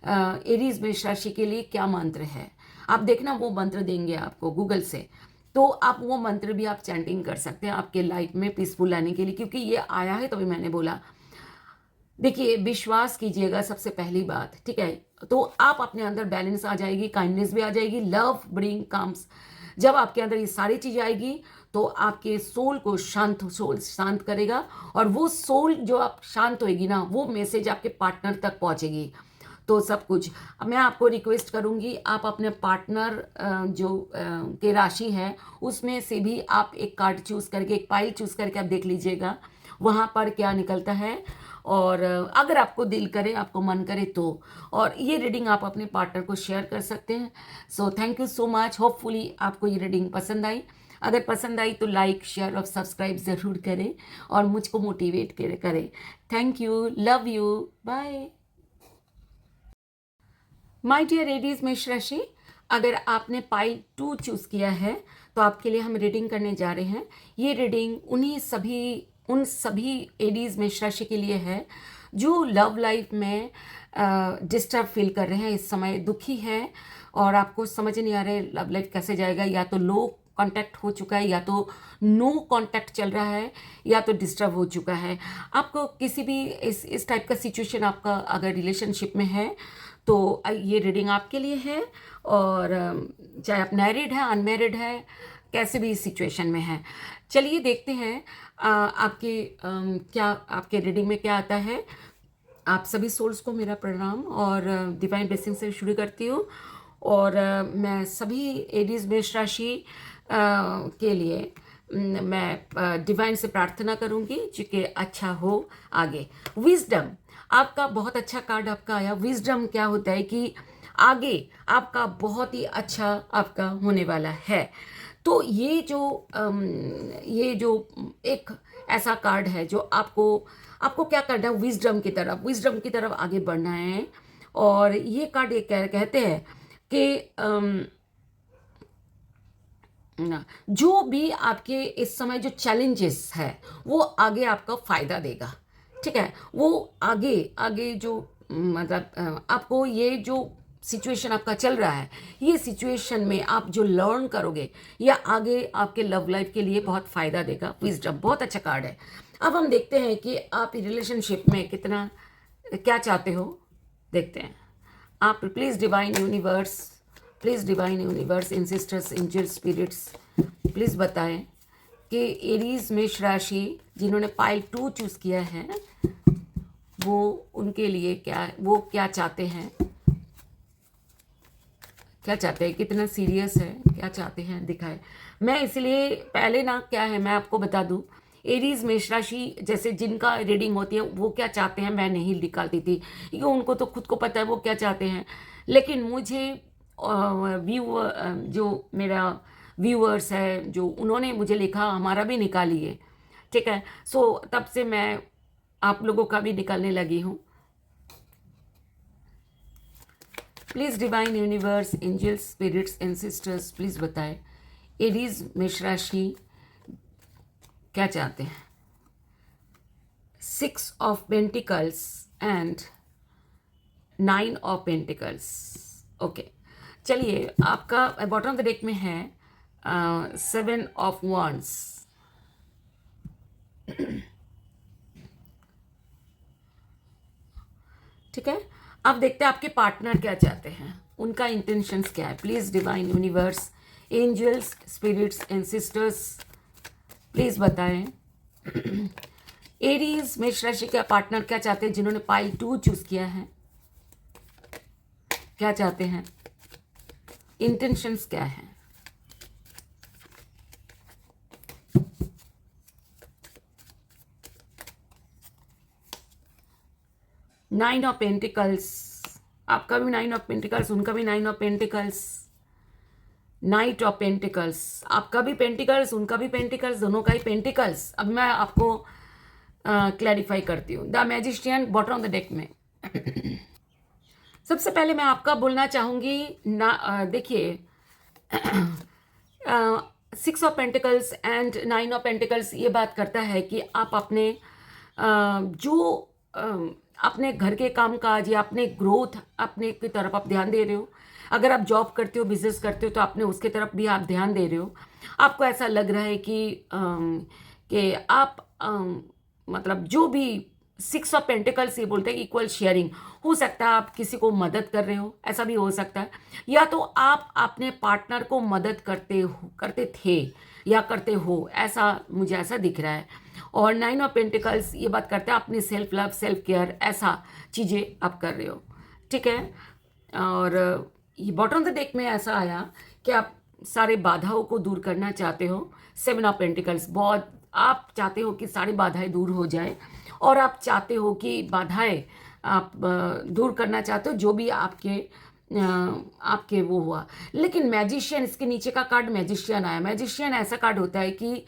एरीज मेष राशि के लिए क्या मंत्र है, आप देखना वो मंत्र देंगे आपको गूगल से। तो आप वो मंत्र भी आप चैंटिंग कर सकते हैं आपके लाइफ में पीसफुल लाने के लिए, क्योंकि ये आया है तभी मैंने बोला। देखिए, विश्वास कीजिएगा सबसे पहली बात, ठीक है। तो आप अपने अंदर बैलेंस आ जाएगी, काइंडनेस भी आ जाएगी, लव ब्रिंग कम्स, जब आपके अंदर ये सारी चीज़ें आएगी तो आपके सोल को सोल शांत करेगा, और वो सोल जो आप शांत होएगी ना, वो मैसेज आपके पार्टनर तक पहुंचेगी। तो सब कुछ, अब मैं आपको रिक्वेस्ट करूंगी, आप अपने पार्टनर जो के राशि है उसमें से भी आप एक कार्ड चूज़ करके, एक पाइल चूज़ करके आप देख लीजिएगा वहाँ पर क्या निकलता है। और अगर आपको दिल करे, आपको मन करे तो, और ये रीडिंग आप अपने पार्टनर को शेयर कर सकते हैं। So thank you so much. Hopefully आपको ये रीडिंग पसंद आई। अगर पसंद आई तो लाइक, शेयर और सब्सक्राइब ज़रूर करें और मुझको मोटिवेट करें। Thank you, love you, bye. My dear Aries मेष राशि, अगर आपने पाइल 2 चूज़ किया है तो आपके लिए हम रीडिंग करने जा रहे हैं। ये रीडिंग उन सभी एरीज मेष राशि के लिए है जो लव लाइफ में डिस्टर्ब फील कर रहे हैं, इस समय दुखी है और आपको समझ नहीं आ रहा है लव लाइफ कैसे जाएगा। या तो लो कांटेक्ट हो चुका है, या तो नो कांटेक्ट चल रहा है, या तो डिस्टर्ब हो चुका है। आपको किसी भी इस टाइप का सिचुएशन आपका अगर रिलेशनशिप में है तो ये रीडिंग आपके लिए है। और चाहे आप मैरिड है, अनमैरिड है, कैसे भी सिचुएशन में है, चलिए देखते हैं क्या आपके रीडिंग में क्या आता है। आप सभी सोल्स को मेरा प्रणाम और डिवाइन ब्लेसिंग से शुरू करती हूँ। और मैं सभी एरीज मेष राशि के लिए मैं डिवाइन से प्रार्थना करूंगी कि अच्छा हो आगे। विजडम, आपका बहुत अच्छा कार्ड आपका आया। विजडम क्या होता है कि आगे आपका बहुत ही अच्छा आपका होने वाला है। तो ये जो एक ऐसा कार्ड है जो आपको क्या करना है, विजडम की तरफ आगे बढ़ना है। और ये कार्ड ये कहते हैं कि जो भी आपके इस समय जो चैलेंजेस है वो आगे आपका फायदा देगा, ठीक है। वो आगे जो मतलब आपको ये जो सिचुएशन आपका चल रहा है, ये सिचुएशन में आप जो लर्न करोगे या आगे आपके लव लाइफ के लिए बहुत फायदा देगा। विजडम बहुत अच्छा कार्ड है। अब हम देखते हैं कि आप रिलेशनशिप में कितना क्या चाहते हो, देखते हैं। आप please divine universe, ancestors, angels, spirits, please बताएं कि एरीज मेष राशि जिन्होंने पाइल 2 चूज किया है वो उनके लिए क्या चाहते हैं, कितना सीरियस है, क्या चाहते हैं, दिखाए। मैं इसलिए पहले ना क्या है मैं आपको बता दूं, एरीज मेष राशि जैसे जिनका रीडिंग होती है वो क्या चाहते हैं मैं नहीं निकालती थी, क्योंकि उनको तो खुद को पता है वो क्या चाहते हैं। लेकिन मुझे जो मेरा व्यूअर्स है जो उन्होंने मुझे लिखा, हमारा भी निकालिए, ठीक है। सो तब से मैं आप लोगों का भी निकालने लगी हूँ। Please divine universe, angels, spirits, ancestors, please बताएं एरीज मेष राशि क्या चाहते हैं। 6 of pentacles and 9 of pentacles. Okay, चलिए आपका बॉटम ऑफ द डेक में है 7 ऑफ wands। ठीक है, अब देखते हैं आपके पार्टनर क्या चाहते हैं, उनका इंटेंशंस क्या है। Please divine universe, angels, spirits and sisters, please बताएं एरीज मेष राशि का पार्टनर क्या चाहते हैं जिन्होंने पाइल 2 चूज किया है, क्या चाहते हैं, इंटेंशंस क्या है। नाइन ऑफ पेंटिकल्स, आपका भी 9 ऑफ पेंटिकल्स, उनका भी 9 of pentacles. Night of pentacles, आपका भी पेंटिकल्स, उनका भी पेंटिकल्स, दोनों का ही पेंटिकल्स। अब मैं आपको क्लैरिफाई करती हूँ। The magician bottom of the deck में सबसे पहले मैं आपका बोलना चाहूँगी ना, देखिए 6 of pentacles and 9 of pentacles ये बात करता है कि आप अपने अपने घर के कामकाज या अपने ग्रोथ अपने की तरफ आप ध्यान दे रहे हो। अगर आप जॉब करते हो, बिजनेस करते हो, तो अपने उसके तरफ भी आप ध्यान दे रहे हो। आपको ऐसा लग रहा है कि आप मतलब जो भी सिक्स ऑफ पेंटिकल्स ये बोलते हैं इक्वल शेयरिंग। हो सकता है आप किसी को मदद कर रहे हो, ऐसा भी हो सकता है, या तो आप अपने पार्टनर को मदद करते थे या करते हो, ऐसा मुझे ऐसा दिख रहा है। और नाइन ऑफ पेंटिकल्स ये बात करते हैं अपनी सेल्फ लव, सेल्फ केयर, ऐसा चीज़ें आप कर रहे हो, ठीक है। और ये बॉटम ऑफ द डेक में ऐसा आया कि आप सारे बाधाओं को दूर करना चाहते हो। सेवन ऑफ पेंटिकल्स, बहुत आप चाहते हो कि सारी बाधाएं दूर हो जाए, और आप चाहते हो कि बाधाएं आप दूर करना चाहते हो, जो भी आपके वो हुआ। लेकिन मैजिशियन, इसके नीचे का कार्ड मैजिशियन आया। मैजिशियन ऐसा कार्ड होता है कि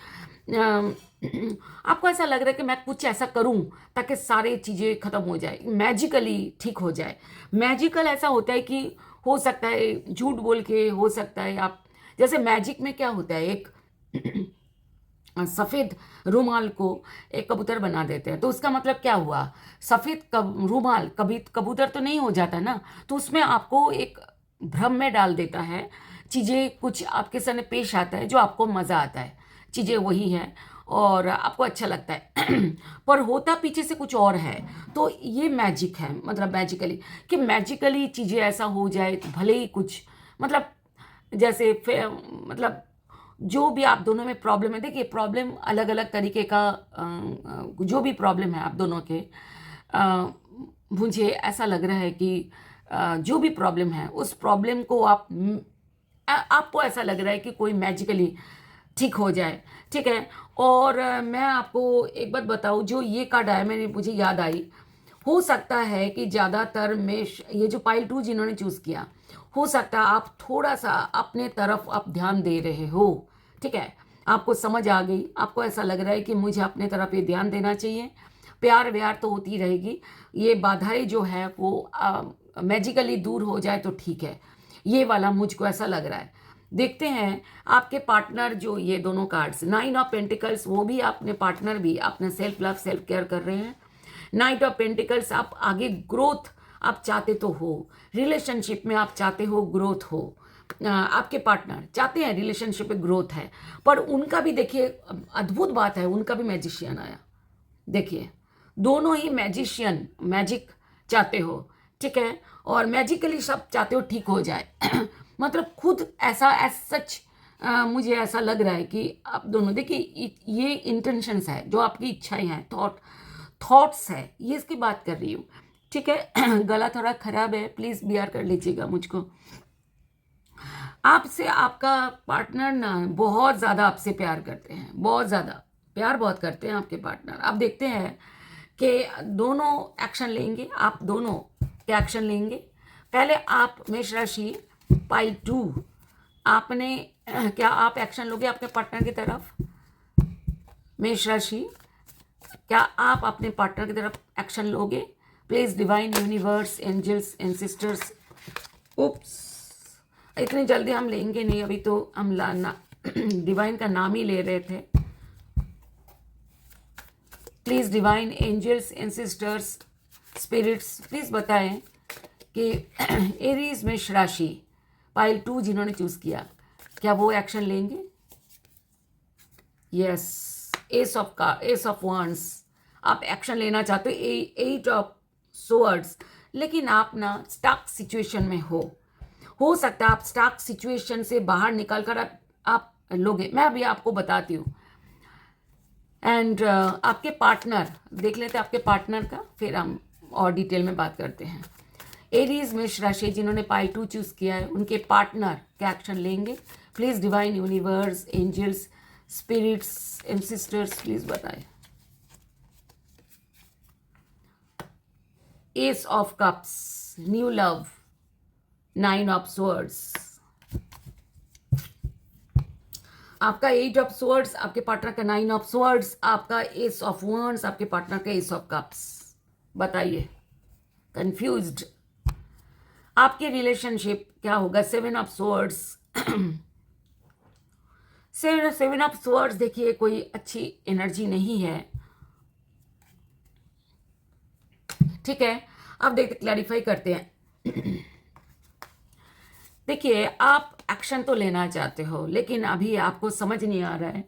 आपको ऐसा लग रहा है कि मैं कुछ ऐसा करूं ताकि सारी चीज़ें ख़त्म हो जाए, मैजिकली ठीक हो जाए। मैजिकल ऐसा होता है कि हो सकता है झूठ बोल के, हो सकता है आप, जैसे मैजिक में क्या होता है, एक सफ़ेद रूमाल को एक कबूतर बना देते हैं, तो उसका मतलब क्या हुआ, सफ़ेद रूमाल कभी कबूतर तो नहीं हो जाता ना, तो उसमें आपको एक भ्रम में डाल देता है। चीज़ें कुछ आपके सामने पेश आता है जो आपको मज़ा आता है, चीज़ें वही हैं और आपको अच्छा लगता है पर होता पीछे से कुछ और है। तो ये मैजिक है, मतलब मैजिकली, कि मैजिकली चीज़ें ऐसा हो जाए तो भले ही कुछ, मतलब जैसे मतलब जो भी आप दोनों में प्रॉब्लम है, देखिए प्रॉब्लम अलग अलग तरीके का, जो भी प्रॉब्लम है आप दोनों के, मुझे ऐसा लग रहा है कि जो भी प्रॉब्लम है उस प्रॉब्लम को आपको ऐसा लग रहा है कि कोई मैजिकली ठीक हो जाए, ठीक है। और मैं आपको एक बात बताऊँ, जो ये कार्ड आया मुझे याद आई, हो सकता है कि ज़्यादातर मेष, ये जो पाइल 2 जिन्होंने चूज़ किया, हो सकता है आप थोड़ा सा अपने तरफ आप ध्यान दे रहे हो, ठीक है। आपको समझ आ गई, आपको ऐसा लग रहा है कि मुझे अपने तरफ ये ध्यान देना चाहिए। प्यार व्यार तो होती रहेगी, ये बाधाएं जो है वो मैजिकली दूर हो जाए तो ठीक है, ये वाला मुझको ऐसा लग रहा है। देखते हैं आपके पार्टनर, जो ये दोनों कार्ड्स, नाइन ऑफ पेंटिकल्स, वो भी अपने पार्टनर भी अपने सेल्फ लव, सेल्फ केयर कर रहे हैं। नाइट ऑफ पेंटिकल्स, आप आगे ग्रोथ आप चाहते तो हो, रिलेशनशिप में आप चाहते हो ग्रोथ हो, आपके पार्टनर चाहते हैं रिलेशनशिप में ग्रोथ है, पर उनका भी देखिए अद्भुत बात है, उनका भी मैजिशियन आया। देखिए दोनों ही मैजिशियन, मैजिक चाहते हो, ठीक है, और मैजिकली सब चाहते हो ठीक हो जाए मतलब खुद ऐसा सच मुझे ऐसा लग रहा है कि आप दोनों, देखिए ये इंटेंशंस है, जो आपकी इच्छाएं हैं, थॉट्स है, ये इसकी बात कर रही हूँ, ठीक है गला थोड़ा खराब है, प्लीज़ बियर कर लीजिएगा मुझको। आपसे आपका पार्टनर ना बहुत ज़्यादा आपसे प्यार करते हैं, बहुत ज़्यादा प्यार बहुत करते हैं आपके पार्टनर। आप देखते हैं कि दोनों एक्शन लेंगे, आप दोनों क्या एक्शन लेंगे। पहले आप मेष राशि पाइल 2, आपने क्या आप एक्शन लोगे अपने पार्टनर की तरफ? मेष राशि, क्या आप अपने पार्टनर की तरफ एक्शन लोगे? Please divine universe, angels and sisters, oops, इतनी जल्दी हम लेंगे नहीं, अभी तो हम डिवाइन का नाम ही ले रहे थे। Please divine angels and sisters, spirits, please बताएं कि एरीज मेष राशि पाइल 2 जिन्होंने चूज किया, क्या वो एक्शन लेंगे? यस, एस ऑफ wands, आप एक्शन लेना चाहते हो। 8 ऑफ swords, लेकिन आप ना स्टक सिचुएशन में हो सकता है आप स्टक सिचुएशन से बाहर निकल कर आप लोगे, मैं अभी आपको बताती हूँ। एंड आपके पार्टनर, देख लेते हैं आपके पार्टनर का, फिर हम और डिटेल में बात करते हैं। एरीज मेष राशि जिन्होंने पाइल 2 चूज किया है, उनके पार्टनर क्या एक्शन लेंगे? Please divine universe, angels, spirits and sisters, please बताएं। Ace of cups, new love, 9 of swords, आपका 8 ऑफ swords, आपके पार्टनर का 9 ऑफ swords, आपका एस ऑफ wands, आपके पार्टनर का एस ऑफ कप्स। बताइए, कंफ्यूज्ड? आपके रिलेशनशिप क्या होगा? 7 ऑफ swords, 7 ऑफ swords, देखिए कोई अच्छी एनर्जी नहीं है, ठीक है। अब देखते, क्लैरिफाई करते हैं देखिए आप एक्शन तो लेना चाहते हो, लेकिन अभी आपको समझ नहीं आ रहा है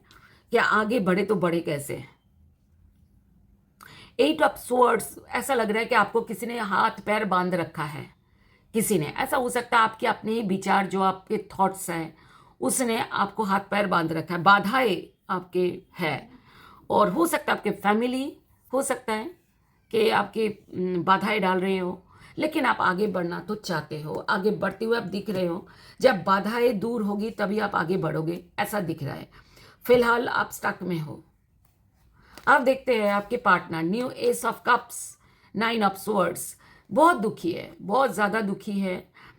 कि आगे बढ़े तो बढ़े कैसे। एट ऑफ स्वॉर्ड्स, ऐसा लग रहा है कि आपको किसी ने हाथ पैर बांध रखा है। किसी ने, ऐसा हो सकता है आपके अपने ही विचार, जो आपके थॉट्स हैं, उसने आपको हाथ पैर बांध रखा है, बाधाएं आपके है। और हो सकता है आपके फैमिली, हो सकता है कि आपके बाधाएं डाल रहे हो, लेकिन आप आगे बढ़ना तो चाहते हो, आगे बढ़ते हुए आप दिख रहे हो। जब बाधाएं दूर होगी तभी आप आगे बढ़ोगे, ऐसा दिख रहा है। फिलहाल आप स्टक में हो। अब देखते हैं आपके partner, new S of cups, nine of swords, बहुत दुखी है, बहुत ज़्यादा दुखी है।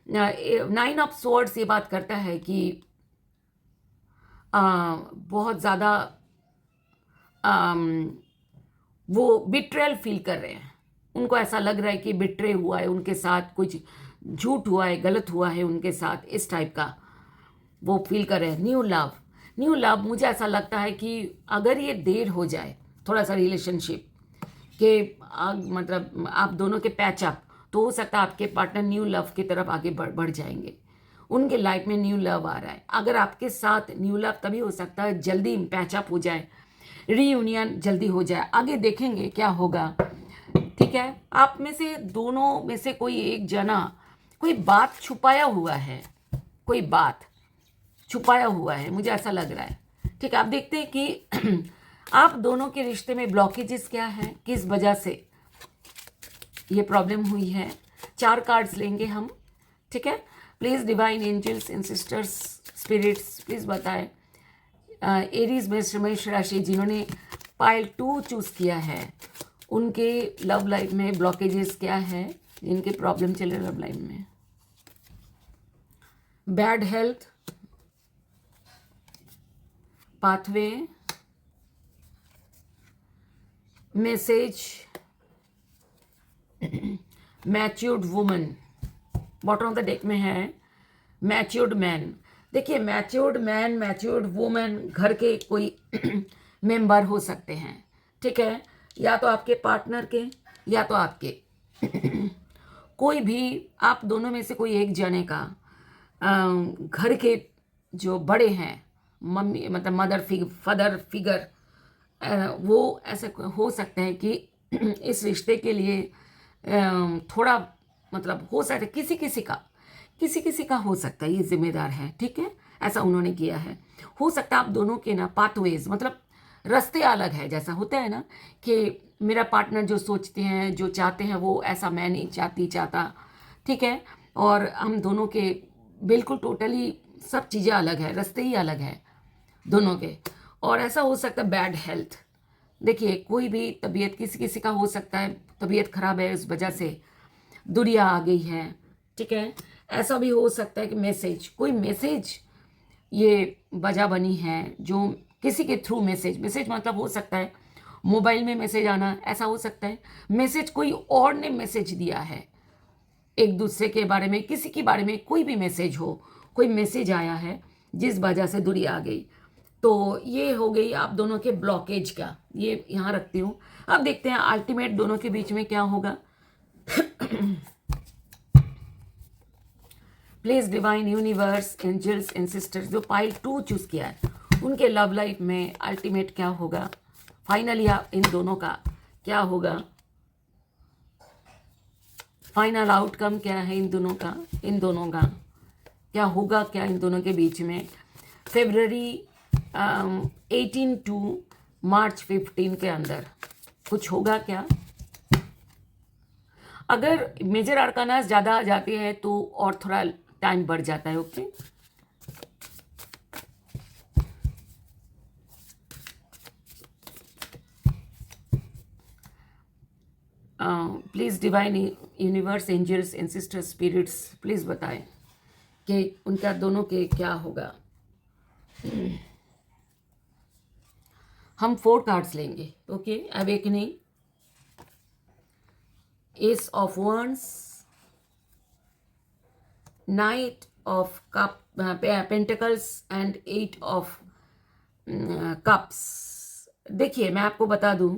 नाइन ऑफ स्वॉर्ड्स ये बात करता है कि बहुत ज़्यादा वो बिट्रेयल फील कर रहे हैं। उनको ऐसा लग रहा है कि बिट्रे हुआ है, उनके साथ कुछ झूठ हुआ है, गलत हुआ है उनके साथ, इस टाइप का वो फील कर रहे हैं। न्यू लव, न्यू लव, मुझे ऐसा लगता है कि अगर ये देर हो जाए थोड़ा सा रिलेशनशिप के मतलब आप दोनों के पैचअप, तो हो सकता है आपके पार्टनर न्यू लव की तरफ आगे बढ़ जाएंगे। उनके लाइफ में न्यू लव आ रहा है। अगर आपके साथ न्यू लव तभी हो सकता है जल्दी पैचअप हो जाए, रीयूनियन जल्दी हो जाए। आगे देखेंगे क्या होगा, ठीक है। आप में से दोनों में से कोई एक जना कोई बात छुपाया हुआ है, कोई बात छुपाया हुआ है, मुझे ऐसा लग रहा है। ठीक है, आप देखते हैं कि आप दोनों के रिश्ते में ब्लॉकेजेस क्या है, किस वजह से ये प्रॉब्लम हुई है। 4 कार्ड्स लेंगे हम, ठीक है। Please divine angels and sisters spirits please बताएं, एरीज मेष राशि जिन्होंने पाइल 2 चूज़ किया है, उनके लव लाइफ में ब्लॉकेजेस क्या है, इनके प्रॉब्लम चल रहे लव लाइफ में। Bad health, pathway, message, matured woman, bottom of the deck में है मैच्योर्ड मैन। देखिए मैच्योर्ड मैन, मैच्योर्ड वुमन घर के कोई मेंबर हो सकते हैं, ठीक है, या तो आपके पार्टनर के या तो आपके कोई भी, आप दोनों में से कोई एक जने का घर के जो बड़े हैं, मम्मी मतलब फादर फिगर, वो ऐसे हो सकते हैं कि इस रिश्ते के लिए थोड़ा मतलब हो सकता है किसी किसी का हो सकता है ये जिम्मेदार है, ठीक है, ऐसा उन्होंने किया है। हो सकता है आप दोनों के ना पाथवेज मतलब रास्ते अलग है, जैसा होता है ना कि मेरा पार्टनर जो सोचते हैं, जो चाहते हैं, वो ऐसा मैं नहीं चाहता, ठीक है, और हम दोनों के बिल्कुल टोटली सब चीज़ें अलग है, रास्ते ही अलग है दोनों के। और ऐसा हो सकता है बैड हेल्थ, देखिए कोई भी तबीयत किसी किसी का हो सकता है, तबीयत खराब है उस वजह से दुरिया आ गई है, ठीक है। ऐसा भी हो सकता है कि कोई मैसेज ये वजह बनी है, जो किसी के थ्रू मैसेज मतलब हो सकता है मोबाइल में मैसेज आना, ऐसा हो सकता है मैसेज कोई और ने मैसेज दिया है एक दूसरे के बारे में, किसी के बारे में कोई भी मैसेज हो, कोई मैसेज आया है जिस वजह से दूरी आ गई। तो ये हो गई आप दोनों के ब्लॉकेज का, ये यहाँ रखती हूँ। अब देखते हैं अल्टीमेट दोनों के बीच में क्या होगा। Please divine universe angels and sisters, जो पाइल 2 चूज किया है, उनके लव लाइफ में अल्टीमेट क्या होगा, फाइनली इन दोनों का क्या होगा, फाइनल आउटकम क्या है इन दोनों का क्या होगा, क्या इन दोनों के बीच में फरवरी 18 टू मार्च 15 के अंदर कुछ होगा क्या। अगर मेजर आर्कानास ज़्यादा आ जाते हैं तो और थोड़ा टाइम बढ़ जाता है, okay. Please divine universe angels and sister spirits please बताएं कि उनका दोनों के क्या होगा। हम 4 कार्ड्स लेंगे, okay. Awakening, S of wands, night of cup pentacles and 8 of cups. देखिए मैं आपको बता दूं,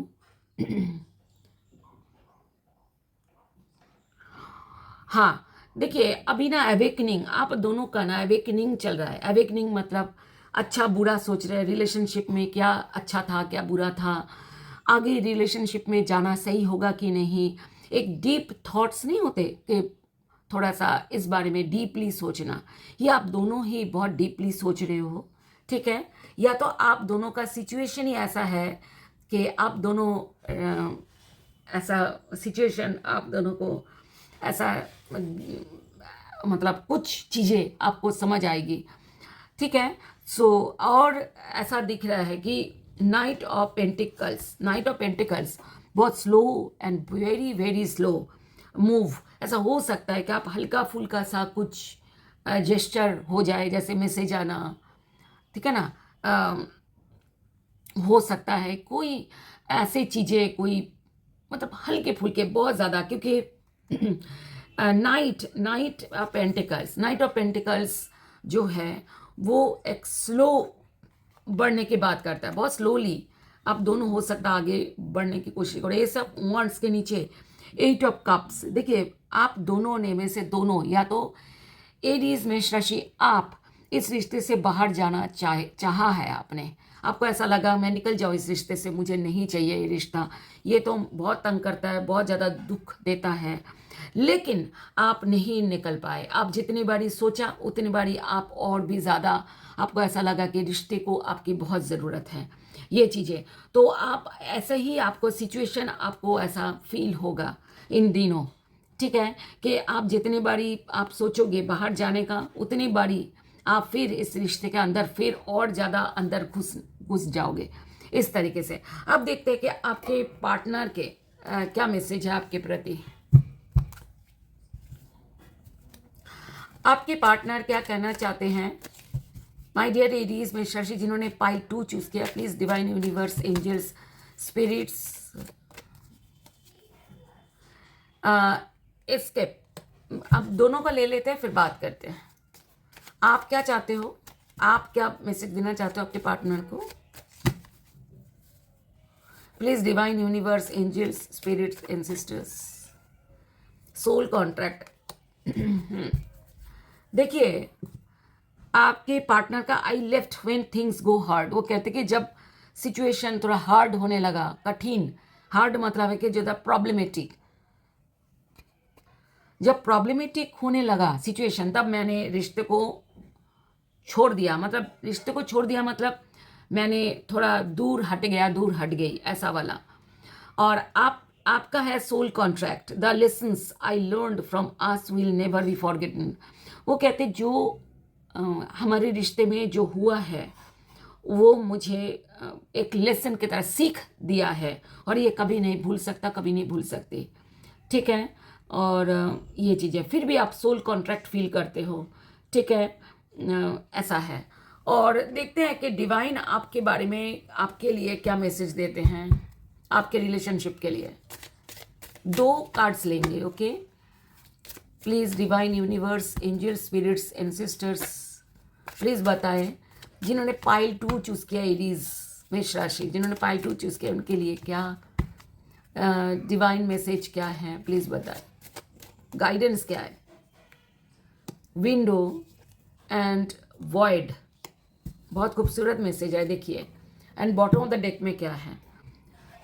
हाँ देखिए अभी ना अवेकनिंग, आप दोनों का ना अवेकनिंग चल रहा है। अवेकनिंग मतलब अच्छा बुरा सोच रहे हैं, रिलेशनशिप में क्या अच्छा था क्या बुरा था, आगे रिलेशनशिप में जाना सही होगा कि नहीं, एक डीप थॉट्स नहीं होते कि थोड़ा सा इस बारे में डीपली सोचना, ये आप दोनों ही बहुत डीपली सोच रहे हो, ठीक है। या तो आप दोनों का सिचुएशन ही ऐसा है कि आप दोनों ऐसा सिचुएशन आप दोनों को ऐसा मतलब कुछ चीज़ें आपको समझ आएगी, ठीक है। सो और ऐसा दिख रहा है कि नाइट ऑफ पेंटिकल्स बहुत slow and very very slow move. ऐसा हो सकता है कि आप हल्का फुल्का सा कुछ जेस्चर हो जाए, जैसे मैसेज आना, ठीक है ना, हो सकता है कोई ऐसे चीज़ें, कोई मतलब हल्के फुल्के बहुत ज़्यादा, क्योंकि नाइट ऑफ पेंटिकल्स जो है वो एक स्लो बढ़ने की बात करता है, बहुत स्लोली आप दोनों हो सकता है आगे बढ़ने की कोशिश करो। ये सब वॉन्ट्स के नीचे 8 ऑफ कप्स, देखिए आप दोनों ने में से दोनों, या तो एरीज मेष राशि, आप इस रिश्ते से बाहर जाना चाहा है आपने, आपको ऐसा लगा मैं निकल जाऊँ इस रिश्ते से, मुझे नहीं चाहिए ये रिश्ता, ये तो बहुत तंग करता है, बहुत ज़्यादा दुख देता है, लेकिन आप नहीं निकल पाए। आप जितनी बारी सोचा उतनी बारी आप और भी ज़्यादा, आपको ऐसा लगा कि रिश्ते को आपकी बहुत ज़रूरत है, ये चीज़ें। तो आप ऐसे ही आपको सिचुएशन आपको ऐसा फील होगा इन दिनों, ठीक है, कि आप जितनी बारी आप सोचोगे बाहर जाने का, उतनी बारी आप फिर इस रिश्ते के अंदर फिर और ज़्यादा अंदर घुस जाओगे इस तरीके से। अब देखते हैं कि आपके पार्टनर के क्या मैसेज है आपके प्रति। आपके पार्टनर क्या कहना चाहते हैं। माय डियर एरीज में शशि जिन्होंने पाइल 2 चूज किया, please divine universe, angels, spirits, इसके अब दोनों का ले लेते हैं फिर बात करते हैं। आप क्या चाहते हो, आप क्या मैसेज देना चाहते हो आपके पार्टनर को। Please divine universe, angels, spirits, ancestors, soul contract. देखिए आपके पार्टनर का I left when things go hard, वो कहते कि जब सिचुएशन थोड़ा हार्ड होने लगा, कठिन, हार्ड मतलब है कि जो प्रॉब्लमेटिक, जब प्रॉब्लमेटिक होने लगा सिचुएशन, तब मैंने रिश्ते को छोड़ दिया। मतलब रिश्ते को छोड़ दिया मतलब मैंने थोड़ा दूर हट गया, दूर हट गई, ऐसा वाला। और आपका है soul contract, the lessons I learned from us will never be forgotten. वो कहते जो हमारे रिश्ते में जो हुआ है वो मुझे एक लेसन की तरह सीख दिया है, और ये कभी नहीं भूल सकता, कभी नहीं भूल सकती, ठीक है। और ये चीज़ें फिर भी आप सोल कॉन्ट्रैक्ट फील करते हो, ठीक है, ऐसा है। और देखते हैं कि डिवाइन आपके बारे में आपके लिए क्या मैसेज देते हैं, आपके रिलेशनशिप के लिए। 2 कार्ड्स लेंगे, okay. Please divine universe, angel, spirits, ancestors, please बताएं जिन्होंने पाइल 2 चूज़ किया, एरीज मेष राशि जिन्होंने पाइल 2 चूज़ किया, उनके लिए क्या डिवाइन मैसेज क्या है, प्लीज़ बताएं। गाइडेंस क्या है। विंडो एंड वॉइड, बहुत खूबसूरत मैसेज है, देखिए। And bottom of the deck में क्या है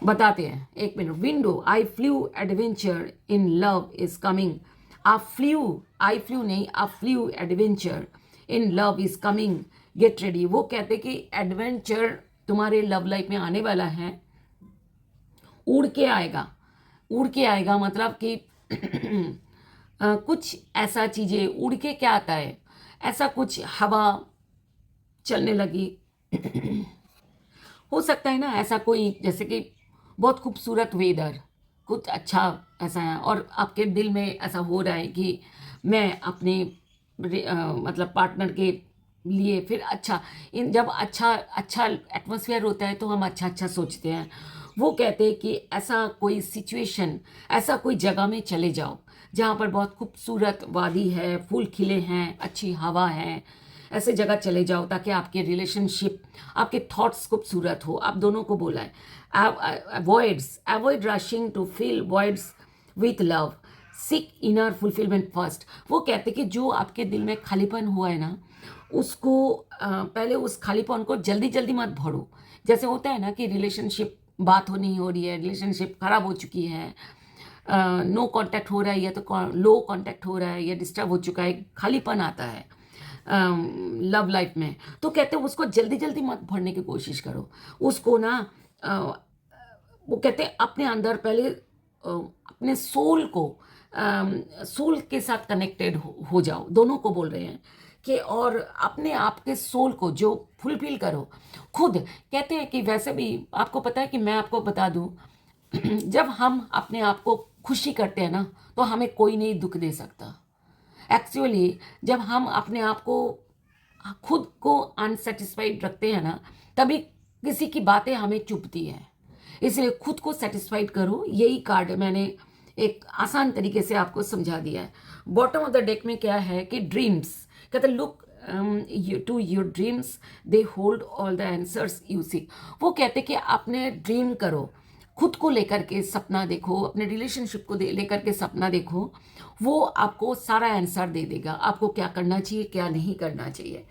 बताते हैं, 1 minute. Window, eye flu, adventure in love is coming. आप फ्लू, आई फ्लू नहीं, आप flu, adventure in love is coming, get ready. वो कहते कि एडवेंचर तुम्हारे लव लाइफ में आने वाला है, उड़ के आएगा, उड़ के आएगा मतलब कि कुछ ऐसा चीज़ें उड़ के क्या आता है, ऐसा कुछ हवा चलने लगी हो सकता है ना, ऐसा कोई जैसे कि बहुत खूबसूरत वेदर, कुछ अच्छा ऐसा है, और आपके दिल में ऐसा हो रहा है कि मैं अपने मतलब पार्टनर के लिए फिर अच्छा, इन जब अच्छा एटमॉस्फेयर होता है तो हम अच्छा सोचते हैं। वो कहते हैं कि ऐसा कोई सिचुएशन, ऐसा कोई जगह में चले जाओ जहाँ पर बहुत खूबसूरत वादी है, फूल खिले हैं, अच्छी हवा है, ऐसे जगह चले जाओ ताकि आपके रिलेशनशिप, आपके थॉट्स खूबसूरत हो। आप दोनों को बोला है avoid rushing to fill voids with love, seek inner fulfilment first. वो कहते कि जो आपके दिल में खालीपन हुआ है ना, उसको पहले उस खालीपन को जल्दी जल्दी मत भरो। जैसे होता है ना कि रिलेशनशिप बात हो नहीं हो रही है, रिलेशनशिप ख़राब हो चुकी है, नो कांटेक्ट हो रहा है या तो लो कांटेक्ट हो रहा है या डिस्टर्ब हो चुका है, खालीपन आता है लव लाइफ में, तो कहते हैं उसको जल्दी जल्दी मत भरने की कोशिश करो। उसको ना वो कहते हैं अपने अंदर पहले अपने सोल के साथ कनेक्टेड हो जाओ, दोनों को बोल रहे हैं कि और अपने आप के सोल को जो फुलफिल करो खुद। कहते हैं कि वैसे भी आपको पता है कि मैं आपको बता दूं, जब हम अपने आप को खुशी करते हैं ना तो हमें कोई नहीं दुख दे सकता। एक्चुअली जब हम अपने आप को खुद को अनसेटिस्फाइड रखते हैं ना तभी किसी की बातें हमें चुभती है। इसलिए खुद को सेटिस्फाइड करो, यही कार्ड मैंने एक आसान तरीके से आपको समझा दिया है। बॉटम ऑफ द डेक में क्या है कि ड्रीम्स, कहते look to your dreams, they hold all the answers you seek. वो कहते कि आपने ड्रीम करो, खुद को लेकर के सपना देखो, अपने रिलेशनशिप को लेकर के सपना देखो, वो आपको सारा आंसर दे देगा, आपको क्या करना चाहिए क्या नहीं करना चाहिए।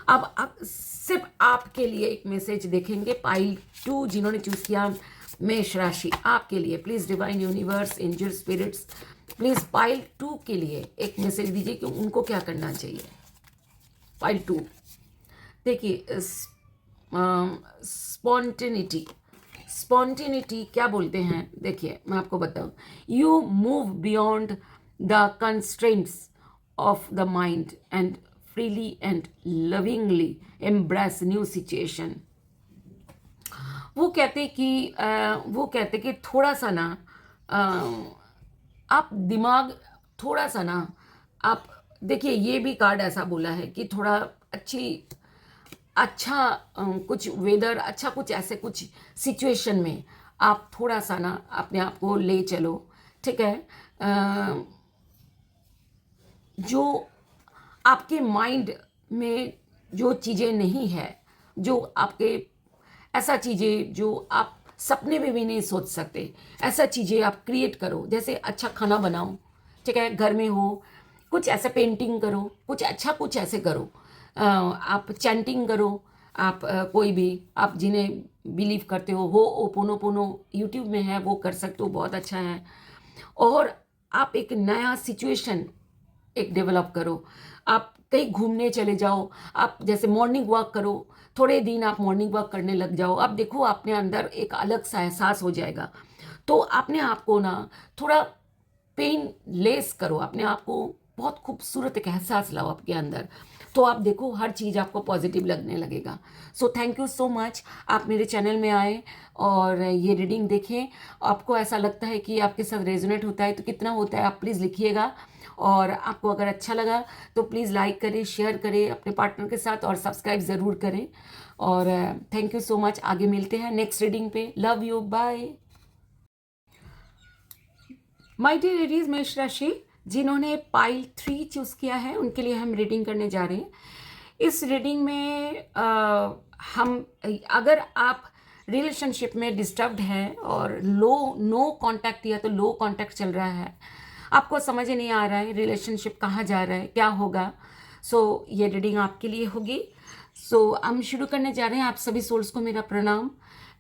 अब आप सिर्फ आपके लिए एक मैसेज देखेंगे, पाइल 2 जिन्होंने चूज किया मेष राशि, आपके लिए please divine universe angel spirits please pile 2 के लिए एक मैसेज दीजिए कि उनको क्या करना चाहिए। पाइल 2 देखिए, स्पॉन्टेनिटी क्या बोलते हैं, देखिए मैं आपको बताऊं, you move beyond the constraints of the mind and freely and lovingly embrace new situation. वो कहते कि थोड़ा सा ना आप दिमाग थोड़ा सा ना आप देखिए, ये भी कार्ड ऐसा बोला है कि थोड़ा अच्छा कुछ वेदर, अच्छा कुछ ऐसे कुछ सिचुएशन में आप थोड़ा सा ना अपने आप को ले चलो, ठीक है। जो आपके माइंड में जो चीज़ें नहीं है, जो आपके ऐसा चीज़ें जो आप सपने में भी नहीं सोच सकते, ऐसा चीज़ें आप क्रिएट करो। जैसे अच्छा खाना बनाओ, ठीक है, घर में हो, कुछ ऐसा पेंटिंग करो, कुछ अच्छा कुछ ऐसे करो, आप चैंटिंग करो, आप कोई भी आप जिन्हें बिलीव करते हो ओपोनोपोनो यूट्यूब में है, वो कर सकते हो, बहुत अच्छा है। और आप एक नया सिचुएशन एक डेवलप करो, आप कहीं घूमने चले जाओ, आप जैसे मॉर्निंग वॉक करो, थोड़े दिन आप मॉर्निंग वॉक करने लग जाओ, आप देखो अपने अंदर एक अलग सा एहसास हो जाएगा। तो अपने आप को ना थोड़ा पेन लेस करो, अपने आप को बहुत खूबसूरत एक एहसास लाओ आपके अंदर, तो आप देखो हर चीज़ आपको पॉजिटिव लगने लगेगा। So thank you so much, आप मेरे चैनल में आए और ये रीडिंग देखें। आपको ऐसा लगता है कि आपके साथ रेजोनेट होता है तो कितना होता है आप प्लीज़ लिखिएगा, और आपको अगर अच्छा लगा तो प्लीज़ लाइक करें, शेयर करें अपने पार्टनर के साथ और सब्सक्राइब ज़रूर करें। और थैंक यू सो मच, आगे मिलते हैं नेक्स्ट रीडिंग पे। Love you, bye. My dear ladies, मेष राशि जिन्होंने पाइल 3 चूज़ किया है उनके लिए हम रीडिंग करने जा रहे हैं। इस रीडिंग में हम अगर आप रिलेशनशिप में डिस्टर्ब्ड हैं और नो कांटेक्ट या तो लो कांटेक्ट चल रहा है, आपको समझ ही नहीं आ रहा है रिलेशनशिप कहाँ जा रहा है, क्या होगा, सो ये रीडिंग आपके लिए होगी। सो हम शुरू करने जा रहे हैं। आप सभी सोल्स को मेरा प्रणाम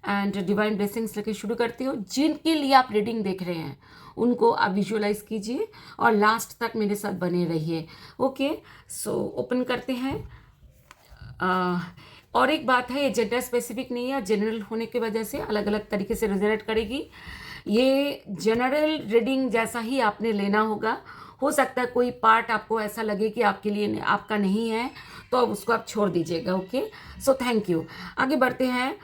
एंड डिवाइन ब्लेसिंग्स लेके शुरू करती हो। जिनके लिए आप रीडिंग देख रहे हैं उनको आप विजुअलाइज कीजिए और लास्ट तक मेरे साथ बने रहिए। ओके, सो ओपन करते हैं। और एक बात है, ये जेंडर स्पेसिफिक नहीं है, जनरल होने की वजह से अलग अलग तरीके से रिजल्ट करेगी। ये जनरल रीडिंग जैसा ही आपने लेना होगा। हो सकता है कोई पार्ट आपको ऐसा लगे कि आपके लिए आपका नहीं है, तो अब उसको आप छोड़ दीजिएगा। Okay, so thank you. आगे बढ़ते हैं।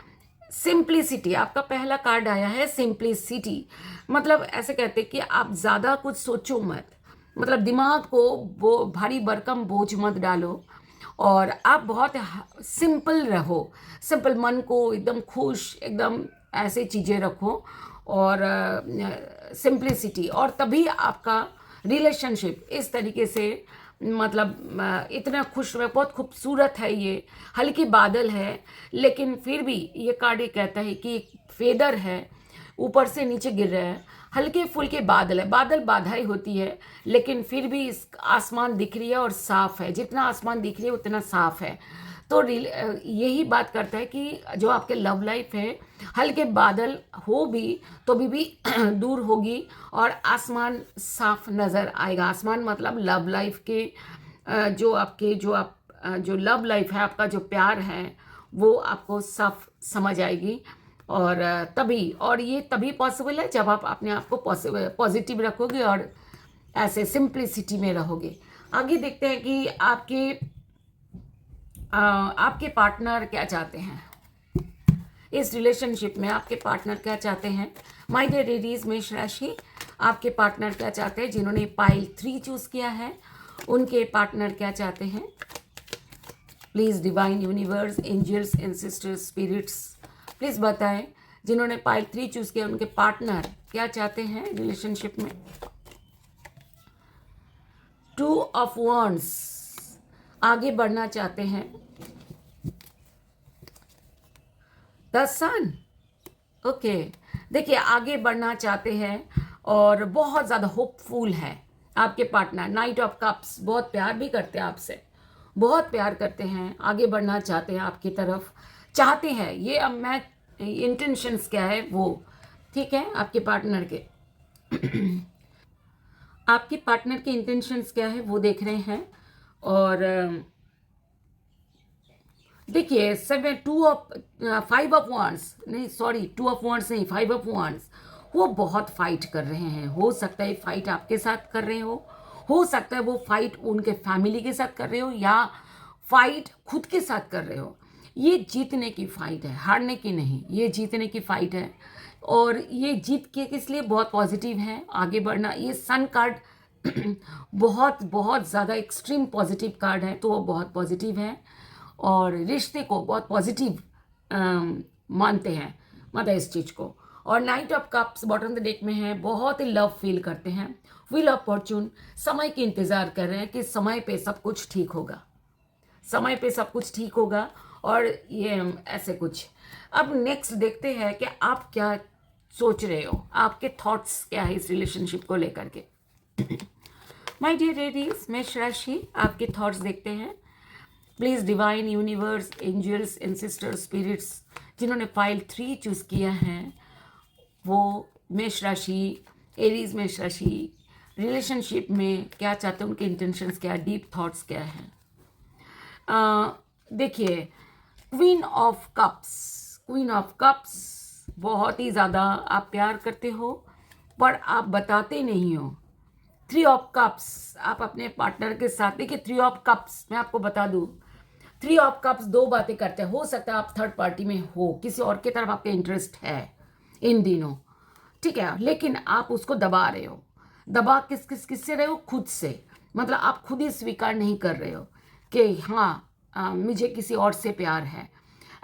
सिंप्लिसिटी, आपका पहला कार्ड आया है सिंप्लिसिटी। मतलब ऐसे कहते हैं कि आप ज़्यादा कुछ सोचो मत, मतलब दिमाग को वो भारी भरकम बोझ मत डालो और आप बहुत सिंपल रहो, सिंपल मन को एकदम खुश, एकदम ऐसे चीज़ें रखो और सिंप्लिसिटी, और तभी आपका रिलेशनशिप इस तरीके से मतलब इतना खुश, बहुत खूबसूरत है। ये हल्की बादल है लेकिन फिर भी ये कार्ड ये कहता है कि फेदर है, ऊपर से नीचे गिर रहा है, हल्के फुल्के बादल है, बादल बाधाएं होती है लेकिन फिर भी इस आसमान दिख रही है और साफ है, जितना आसमान दिख रही है उतना साफ है। तो यही बात करता है कि जो आपके लव लाइफ है, हल्के बादल हो भी तो भी दूर होगी और आसमान साफ नज़र आएगा। आसमान मतलब लव लाइफ के जो लव लाइफ है, आपका जो प्यार है, वो आपको साफ समझ आएगी। और ये तभी पॉसिबल है जब आप अपने आप को पॉजिटिव रखोगे और ऐसे सिंप्लिसिटी में रहोगे। आगे देखते हैं कि आपके पार्टनर क्या चाहते हैं इस रिलेशनशिप में। आपके पार्टनर क्या चाहते हैं? माय डियर एरीज मेष राशि, आपके पार्टनर क्या चाहते हैं? जिन्होंने पाइल 3 चूज किया है, उनके पार्टनर क्या चाहते हैं? Please divine universe, angels and sisters, spirits, please बताएं। जिन्होंने पाइल 3 चूज किया, उनके पार्टनर क्या चाहते हैं रिलेशनशिप में? 2 ऑफ wands, आगे बढ़ना चाहते हैं। द सन, ओके, देखिए आगे बढ़ना चाहते हैं और बहुत ज़्यादा होपफुल है आपके पार्टनर। नाइट ऑफ कप्स, बहुत प्यार भी करते हैं आपसे, बहुत प्यार करते हैं, आगे बढ़ना चाहते हैं आपकी तरफ, चाहते हैं ये। अब मैं इंटेंशंस क्या है वो, ठीक है, आपके पार्टनर के आपके पार्टनर के इंटेंशंस क्या है वो देख रहे हैं। और देखिए 5 ऑफ wands नहीं, सॉरी 2 ऑफ wands नहीं, 5 ऑफ wands, वो बहुत फाइट कर रहे हैं। हो सकता है फाइट आपके साथ कर रहे हो सकता है वो फाइट उनके फैमिली के साथ कर रहे हो, या फाइट खुद के साथ कर रहे हो। ये जीतने की फाइट है, हारने की नहीं, ये जीतने की फाइट है। और ये जीत के इसलिए बहुत पॉजिटिव है, आगे बढ़ना। ये सन कार्ड बहुत बहुत ज़्यादा एक्सट्रीम पॉजिटिव कार्ड है, तो वो बहुत पॉजिटिव है और रिश्ते को बहुत पॉजिटिव मानते हैं, मतलब इस चीज़ को। और night of cups bottom the deck में है, बहुत ही लव फील करते हैं, व्हील ऑफ फॉर्चून, समय के इंतज़ार कर रहे हैं कि समय पे सब कुछ ठीक होगा, समय पे सब कुछ ठीक होगा। और ये ऐसे कुछ। अब नेक्स्ट देखते हैं कि आप क्या सोच रहे हो, आपके थॉट्स क्या है इस रिलेशनशिप को लेकर के। माय डियर लेडीज मेष राशि, आपके थॉट्स देखते हैं। Please divine universe, angels and sisters, spirits, जिन्होंने फाइल 3 चूज किया है, वो मेष राशि, एरीज मेष राशि, रिलेशनशिप में क्या चाहते हैं, उनके इंटेंशंस क्या है, डीप थॉट्स क्या है। देखिए क्वीन ऑफ कप्स, बहुत ही ज़्यादा आप प्यार करते हो पर आप बताते नहीं हो। 3 ऑफ कप्स, आप अपने पार्टनर के साथ, देखिए 3 ऑफ कप्स, मैं आपको बता दूं 3 ऑफ कप्स 2 बातें करते हैं। हो सकता है आप थर्ड पार्टी में हो, किसी और की तरफ आपके इंटरेस्ट है इन दिनों, ठीक है, लेकिन आप उसको दबा रहे हो। दबा किससे रहे हो? खुद से, मतलब आप खुद ही स्वीकार नहीं कर रहे हो कि हाँ मुझे किसी और से प्यार है,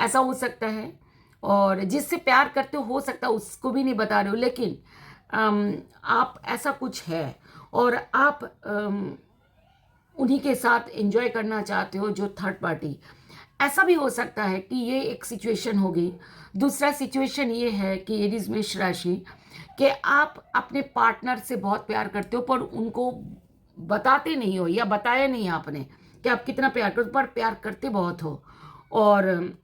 ऐसा हो सकता है। और जिससे प्यार करते हो सकता है उसको भी नहीं बता रहे हो, लेकिन आप ऐसा कुछ है और आप उन्हीं के साथ एंजॉय करना चाहते हो जो थर्ड पार्टी। ऐसा भी हो सकता है कि ये एक सिचुएशन होगी। दूसरा सिचुएशन ये है कि एरीज मेष राशि कि आप अपने पार्टनर से बहुत प्यार करते हो पर उनको बताते नहीं हो, या बताया नहीं आपने कि आप कितना प्यार करते हो, पर प्यार करते बहुत हो। और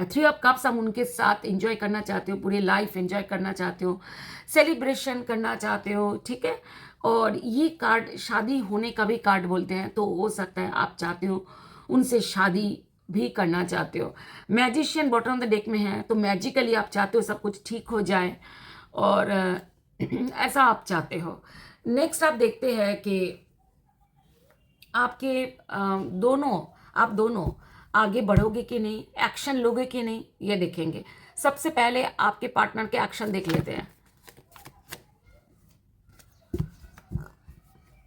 3 ऑफ कप्स, हम उनके साथ एंजॉय करना चाहते हो, पूरी लाइफ एंजॉय करना चाहते हो, सेलिब्रेशन करना चाहते हो, ठीक है। और ये कार्ड शादी होने का भी कार्ड बोलते हैं, तो हो सकता है आप चाहते हो उनसे शादी भी करना चाहते हो। Magician bottom of the deck में है, तो मैजिकली आप चाहते हो सब कुछ ठीक हो जाए और ऐसा आप चाहते हो। नेक्स्ट आप देखते हैं कि आपके आप दोनों आगे बढ़ोगे कि नहीं, एक्शन लोगे कि नहीं, ये देखेंगे। सबसे पहले आपके पार्टनर के एक्शन देख लेते हैं।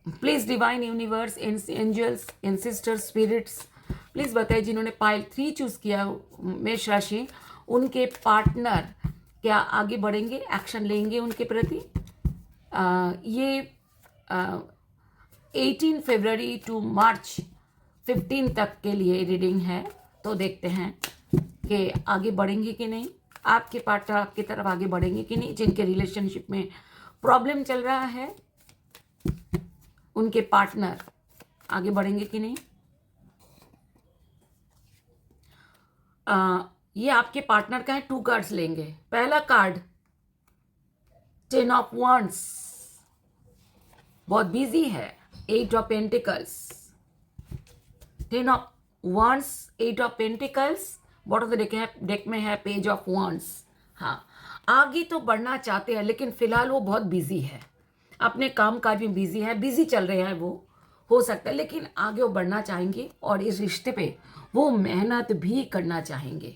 Please divine universe, angels and sisters, spirits, please बताइए जिन्होंने पाइल 3 चूज किया मेष राशि, उनके पार्टनर क्या आगे बढ़ेंगे, एक्शन लेंगे उनके प्रति। ये 18 फरवरी टू मार्च 15 तक के लिए रीडिंग है, तो देखते हैं कि आगे बढ़ेंगे कि नहीं, आपके पार्टनर आपकी तरफ आगे बढ़ेंगे कि नहीं। जिनके रिलेशनशिप में प्रॉब्लम चल रहा है उनके पार्टनर आगे बढ़ेंगे कि नहीं। ये आपके पार्टनर का है, 2 कार्ड्स लेंगे। पहला कार्ड 10 ऑफ wands, बहुत बिजी है। 8 of pentacles, 10 of wands, 8 of pentacles. Bottom of the deck में है पेज ऑफ wands। हाँ, आगे तो बढ़ना चाहते हैं, लेकिन फिलहाल वो बहुत बिजी है, अपने काम काज में बिजी है, बिजी चल रहे हैं वो, हो सकता है, लेकिन आगे वो बढ़ना चाहेंगे और इस रिश्ते पे वो मेहनत भी करना चाहेंगे।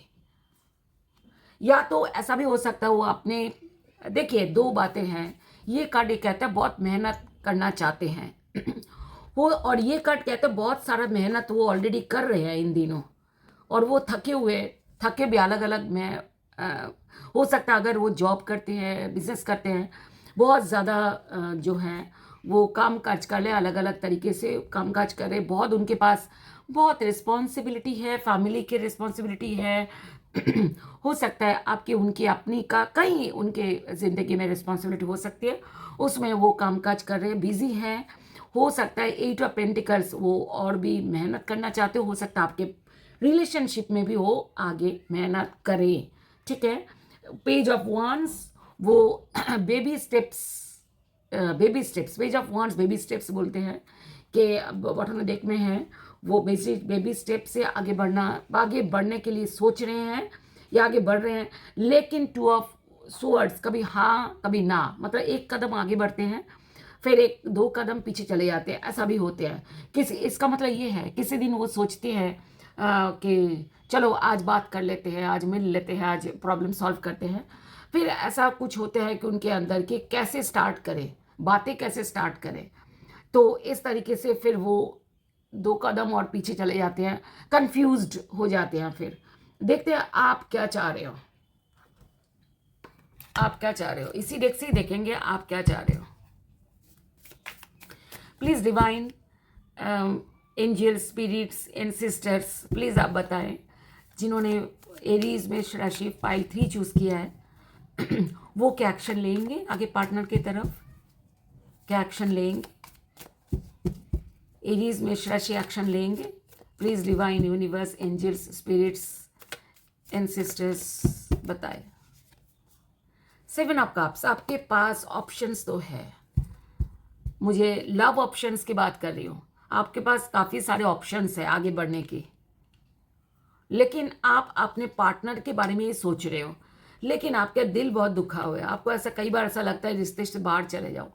या तो ऐसा भी हो सकता है वो अपने, देखिए 2 बातें हैं। ये कार्ड ये कहता है बहुत मेहनत करना चाहते हैं वो, और ये कार्ड कहता है बहुत सारा मेहनत वो ऑलरेडी कर रहे हैं इन दिनों, और वो थके भी अलग अलग में हो सकता है। अगर वो जॉब करते हैं, बिजनेस करते हैं, बहुत ज़्यादा जो है वो काम काज कर ले, अलग अलग तरीके से काम काज कर रहे, बहुत उनके पास बहुत रिस्पॉन्सिबिलिटी है, फैमिली की रिस्पॉन्सिबिलिटी है हो सकता है आपकी उनकी अपनी का कहीं उनके ज़िंदगी में रिस्पॉन्सिबिलिटी हो सकती है, उसमें वो कामकाज कर रहे हैं, बिजी हैं। हो सकता है 8 ऑफ पेंटिकल्स वो और भी मेहनत करना चाहते हो सकता है आपके रिलेशनशिप में भी वो आगे मेहनत करें, ठीक है। पेज ऑफ wands वो baby steps page of wands baby steps बोलते हैं कि बॉटम ऑफ डेक में है, वो बेबी स्टेप से आगे बढ़ने के लिए सोच रहे हैं या आगे बढ़ रहे हैं। लेकिन 2 ऑफ swords, कभी हाँ कभी ना, मतलब एक कदम आगे बढ़ते हैं, फिर 1-2 कदम पीछे चले जाते हैं, ऐसा भी होते हैं। इसका मतलब ये है किसी दिन वो सोचते हैं कि चलो आज बात कर लेते हैं, आज मिल लेते हैं, आज प्रॉब्लम सॉल्व करते हैं। फिर ऐसा कुछ होता है कि उनके अंदर कि कैसे स्टार्ट करें, बातें कैसे स्टार्ट करें, तो इस तरीके से फिर वो 2 कदम और पीछे चले जाते हैं, कंफ्यूज्ड हो जाते हैं। फिर देखते हैं आप क्या चाह रहे हो, आप क्या चाह रहे हो, इसी डेक से ही देखेंगे आप क्या चाह रहे हो। Please divine angel spirits and sisters, please आप बताएं जिन्होंने एरीज में राशि पाइल 3 चूज़ किया है वो क्या एक्शन लेंगे आगे पार्टनर की तरफ, क्या एक्शन लेंगे, एरीज में राशि एक्शन लेंगे। Please divine universe angels spirits and sisters बताए। 7 ऑफ कप्स, आपके पास ऑप्शंस तो है, मुझे लव ऑप्शंस की बात कर रही हूँ, आपके पास काफ़ी सारे ऑप्शंस है आगे बढ़ने की, लेकिन आप अपने पार्टनर के बारे में ये सोच रहे हो, लेकिन आपका दिल बहुत दुखा हुआ है। आपको ऐसा कई बार ऐसा लगता है रिश्ते से बाहर चले जाओ,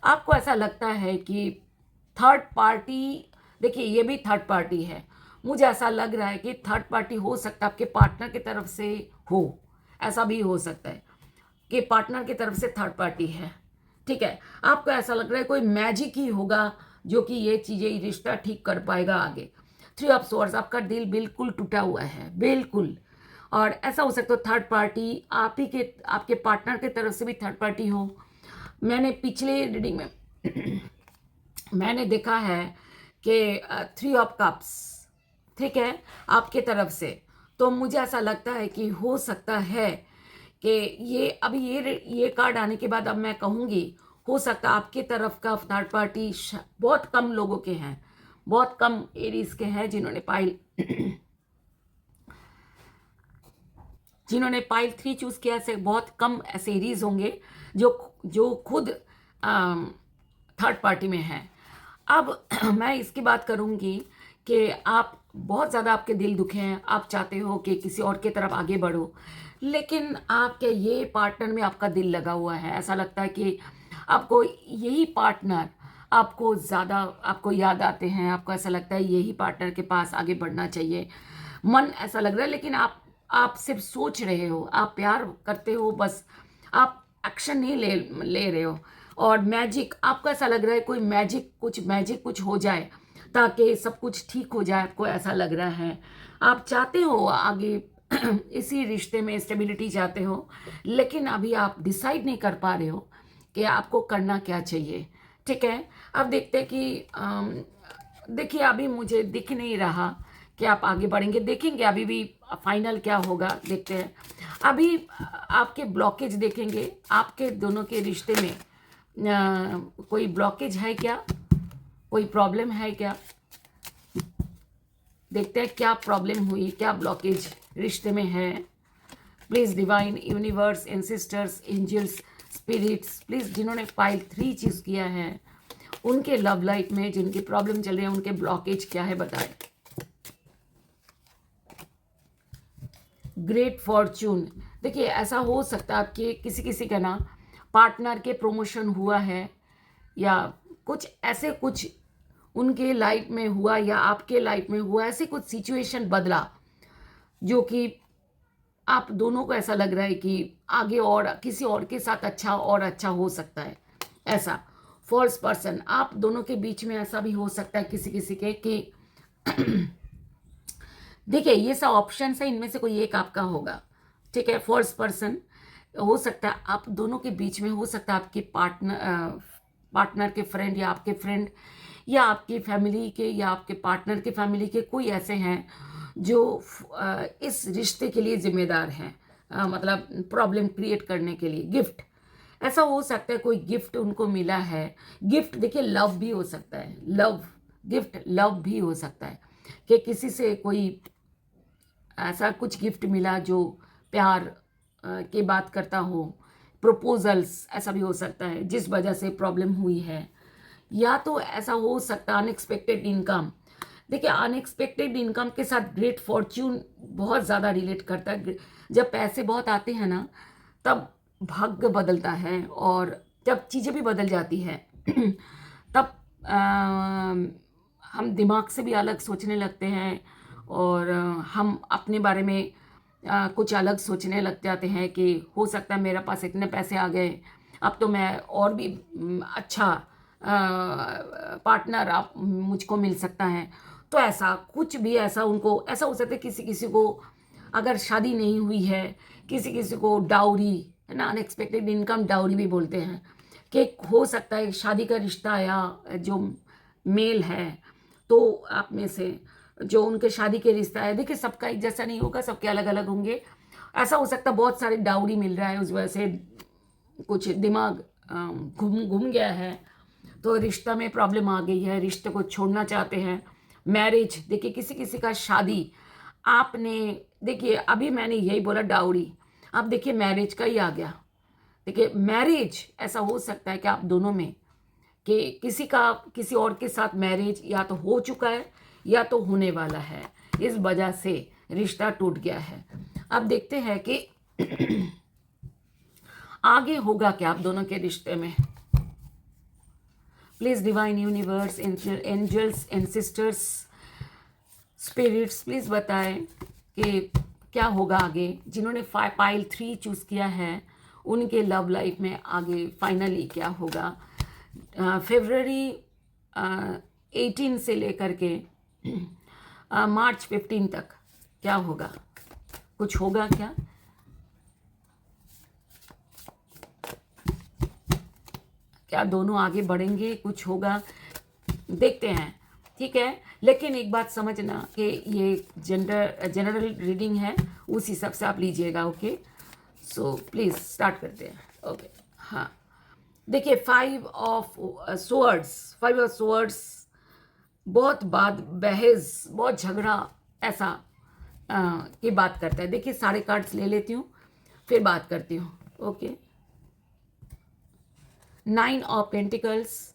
आपको ऐसा लगता है कि थर्ड पार्टी, देखिए ये भी थर्ड पार्टी है, मुझे ऐसा लग रहा है कि थर्ड पार्टी हो सकता है आपके पार्टनर की तरफ से हो, ऐसा भी हो सकता है कि पार्टनर की तरफ से थर्ड पार्टी है, ठीक है। आपको ऐसा लग रहा है कोई मैजिक ही होगा जो कि ये चीज़ें, ये रिश्ता ठीक कर पाएगा आगे। 3 ऑफ swords, आपका दिल बिल्कुल टूटा हुआ है, बिल्कुल। और ऐसा हो सकता है थर्ड पार्टी आप ही के, आपके पार्टनर की तरफ से भी थर्ड पार्टी हो। मैंने पिछले रीडिंग में मैंने देखा है कि 3 ऑफ कप्स, ठीक है, आपके तरफ से, तो मुझे ऐसा लगता है कि हो सकता है कि ये अभी ये कार्ड आने के बाद अब मैं कहूँगी हो सकता है आपके तरफ का थर्ड पार्टी बहुत कम लोगों के हैं, बहुत कम एरीज के हैं जिन्होंने पाइल 3 चूज़ किया, से बहुत कम ऐसे एरीज होंगे जो खुद थर्ड पार्टी में हैं। अब मैं इसकी बात करूँगी कि आप बहुत ज़्यादा, आपके दिल दुखे हैं, आप चाहते हो कि किसी और की तरफ आगे बढ़ो, लेकिन आपके ये पार्टनर में आपका दिल लगा हुआ है। ऐसा लगता है कि आपको यही पार्टनर आपको ज़्यादा आपको याद आते हैं, आपको ऐसा लगता है यही पार्टनर के पास आगे बढ़ना चाहिए, मन ऐसा लग रहा है, लेकिन आप सिर्फ सोच रहे हो, आप प्यार करते हो, बस आप एक्शन नहीं ले रहे हो। और मैजिक, आपको ऐसा लग रहा है कोई मैजिक कुछ हो जाए ताकि सब कुछ ठीक हो जाए, आपको ऐसा लग रहा है। आप चाहते हो आगे इसी रिश्ते में स्टेबिलिटी चाहते हो, लेकिन अभी आप डिसाइड नहीं कर पा रहे हो कि आपको करना क्या चाहिए, ठीक है। अब देखते हैं कि देखिए अभी मुझे दिख नहीं रहा कि आप आगे बढ़ेंगे, देखेंगे अभी भी फाइनल क्या होगा, देखते हैं। अभी आपके ब्लॉकेज देखेंगे, आपके दोनों के रिश्ते में कोई ब्लॉकेज है क्या, कोई प्रॉब्लम है क्या, देखते हैं क्या प्रॉब्लम हुई, क्या ब्लॉकेज रिश्ते में है। Please divine universe ancestors angels spirits please जिन्होंने पाइल 3 चूज़ किया है उनके लव लाइफ में जिनकी प्रॉब्लम चल रही है उनके ब्लॉकेज क्या है बताएं। ग्रेट फॉर्चून, देखिए ऐसा हो सकता है आपके किसी किसी का ना पार्टनर के प्रमोशन हुआ है या कुछ ऐसे कुछ उनके लाइफ में हुआ या आपके लाइफ में हुआ, ऐसे कुछ सिचुएशन बदला जो कि आप दोनों को ऐसा लग रहा है कि आगे और किसी और के साथ अच्छा और अच्छा हो सकता है। ऐसा फॉल्स पर्सन, आप दोनों के बीच में ऐसा भी हो सकता है किसी किसी के कि देखिए ये सब ऑप्शन है, इनमें से कोई एक आपका होगा, ठीक है। फॉल्स पर्सन हो सकता है आप दोनों के बीच में, हो सकता है आपके पार्टनर के फ्रेंड या आपके फ्रेंड या आपकी फैमिली के या आपके पार्टनर के फैमिली के कोई ऐसे हैं जो इस रिश्ते के लिए जिम्मेदार हैं, मतलब प्रॉब्लम क्रिएट करने के लिए। गिफ्ट, ऐसा हो सकता है कोई गिफ्ट उनको मिला है। गिफ्ट देखिए लव भी हो सकता है, लव गिफ्ट लव भी हो सकता है कि किसी से कोई ऐसा कुछ गिफ्ट मिला जो प्यार की बात करता हो। प्रपोजल्स ऐसा भी हो सकता है जिस वजह से प्रॉब्लम हुई है। या तो ऐसा हो सकता है अनएक्सपेक्टेड इनकम, देखिए अनएक्सपेक्टेड इनकम के साथ ग्रेट फॉर्च्यून बहुत ज़्यादा रिलेट करता है। जब पैसे बहुत आते हैं ना तब भाग्य बदलता है और जब चीज़ें भी बदल जाती है तब हम दिमाग से भी अलग सोचने लगते हैं और हम अपने बारे में कुछ अलग सोचने लग जाते हैं कि हो सकता है मेरे पास इतने पैसे आ गए अब तो मैं और भी अच्छा पार्टनर आप मुझको मिल सकता है। तो ऐसा कुछ भी ऐसा उनको ऐसा हो सकता है किसी किसी को अगर शादी नहीं हुई है, किसी किसी को डाउरी है ना, अनएक्सपेक्टेड इनकम डाउरी भी बोलते हैं कि हो सकता है शादी का रिश्ता आया जो मेल है तो आप में से जो उनके शादी के रिश्ता है, देखिए सबका एक जैसा नहीं होगा, सबके अलग अलग होंगे। ऐसा हो सकता है बहुत सारे डाउरी मिल रहा है, उस वजह से कुछ दिमाग घूम गया है तो रिश्ता में प्रॉब्लम आ गई है, रिश्ते को छोड़ना चाहते हैं। मैरिज, देखिए किसी किसी का शादी आपने, देखिए अभी मैंने यही बोला डाउरी, अब देखिए मैरिज का ही आ गया। देखिए मैरिज ऐसा हो सकता है कि आप दोनों में कि किसी का किसी और के साथ मैरिज या तो हो चुका है या तो होने वाला है, इस वजह से रिश्ता टूट गया है। अब देखते हैं कि आगे होगा क्या आप दोनों के रिश्ते में। Please divine universe angels ancestors spirits please बताएं कि क्या होगा आगे। जिन्होंने पाइल 3 चूज किया है उनके लव लाइफ में आगे फाइनली क्या होगा। फरवरी 18 से लेकर के मार्च 15 तक क्या होगा, कुछ होगा क्या। क्या दोनों आगे बढ़ेंगे, कुछ होगा, देखते हैं, ठीक है। लेकिन एक बात समझना कि ये जनरल रीडिंग है, उस हिसाब से आप लीजिएगा, ओके। सो प्लीज़ स्टार्ट करते हैं, ओके। हाँ देखिए 5 ऑफ स्वॉर्ड्स बहुत बात बहस बहुत झगड़ा ऐसा की बात करता है। देखिए सारे कार्ड्स ले लेती हूँ फिर बात करती हूँ, okay. 9 of pentacles,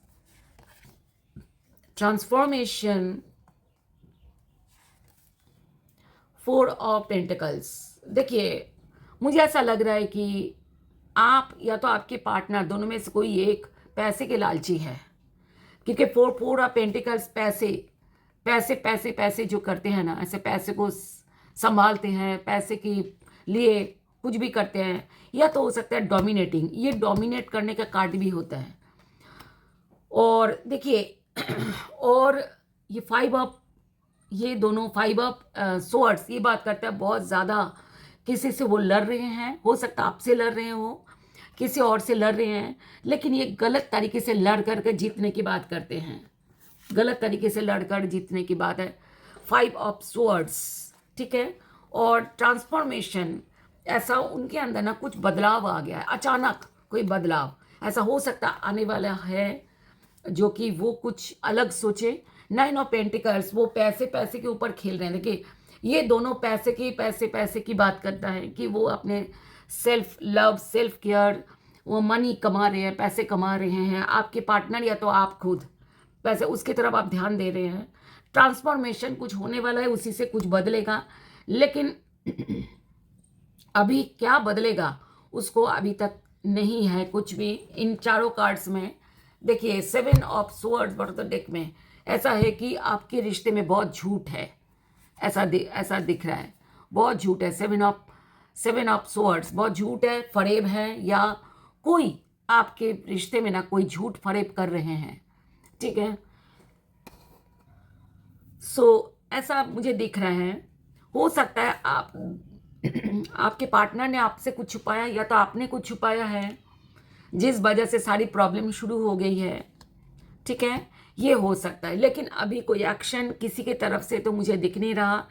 transformation, 4 of pentacles. देखिए मुझे ऐसा लग रहा है कि आप या तो आपके पार्टनर दोनों में से कोई एक पैसे के लालची है, क्योंकि 4 ऑफ पेंटिकल्स पैसे पैसे पैसे पैसे जो करते हैं ना, ऐसे पैसे को संभालते हैं, पैसे के लिए कुछ भी करते हैं। या तो हो सकता है डोमिनेटिंग, ये डोमिनेट करने का कार्ड भी होता है। और देखिए और ये 5 ऑफ, ये दोनों 5 ऑफ स्वॉर्ड्स ये बात करता है बहुत ज़्यादा किसी से वो लड़ रहे हैं, हो सकता है आपसे लड़ रहे हो, किसी और से लड़ रहे हैं, लेकिन ये गलत तरीके से लड़ करके जीतने की बात करते हैं, गलत तरीके से लड़कर जीतने की बात है। 5 ऑफ स्वॉर्ड्स, ठीक है। और ट्रांसफॉर्मेशन, ऐसा उनके अंदर ना कुछ बदलाव आ गया है, अचानक कोई बदलाव ऐसा हो सकता आने वाला है जो कि वो कुछ अलग सोचे। 9 ऑफ पेंटिकल्स, वो पैसे पैसे के ऊपर खेल रहे हैं। देखिए ये दोनों पैसे की बात करता है कि वो अपने सेल्फ लव, सेल्फ केयर, वो मनी कमा रहे हैं, पैसे कमा रहे हैं। आपके पार्टनर या तो आप खुद वैसे उसकी तरफ आप ध्यान दे रहे हैं। ट्रांसफॉर्मेशन कुछ होने वाला है, उसी से कुछ बदलेगा, लेकिन अभी क्या बदलेगा उसको अभी तक नहीं है कुछ भी। इन चारों कार्ड्स में देखिए 7 ऑफ स्वॉर्ड्स बॉटम डेक में ऐसा है कि आपके रिश्ते में बहुत झूठ है, ऐसा दिख रहा है, बहुत झूठ है। 7 ऑफ स्वॉर्ड्स बहुत झूठ है, फरेब है, या कोई आपके रिश्ते में ना कोई झूठ फरेब कर रहे हैं, ठीक है। ऐसा मुझे दिख रहा है। हो सकता है आप आपके पार्टनर ने आपसे कुछ छुपाया या तो आपने कुछ छुपाया है, जिस वजह से सारी प्रॉब्लम शुरू हो गई है, ठीक है। ये हो सकता है, लेकिन अभी कोई एक्शन किसी की तरफ से तो मुझे दिख नहीं रहा।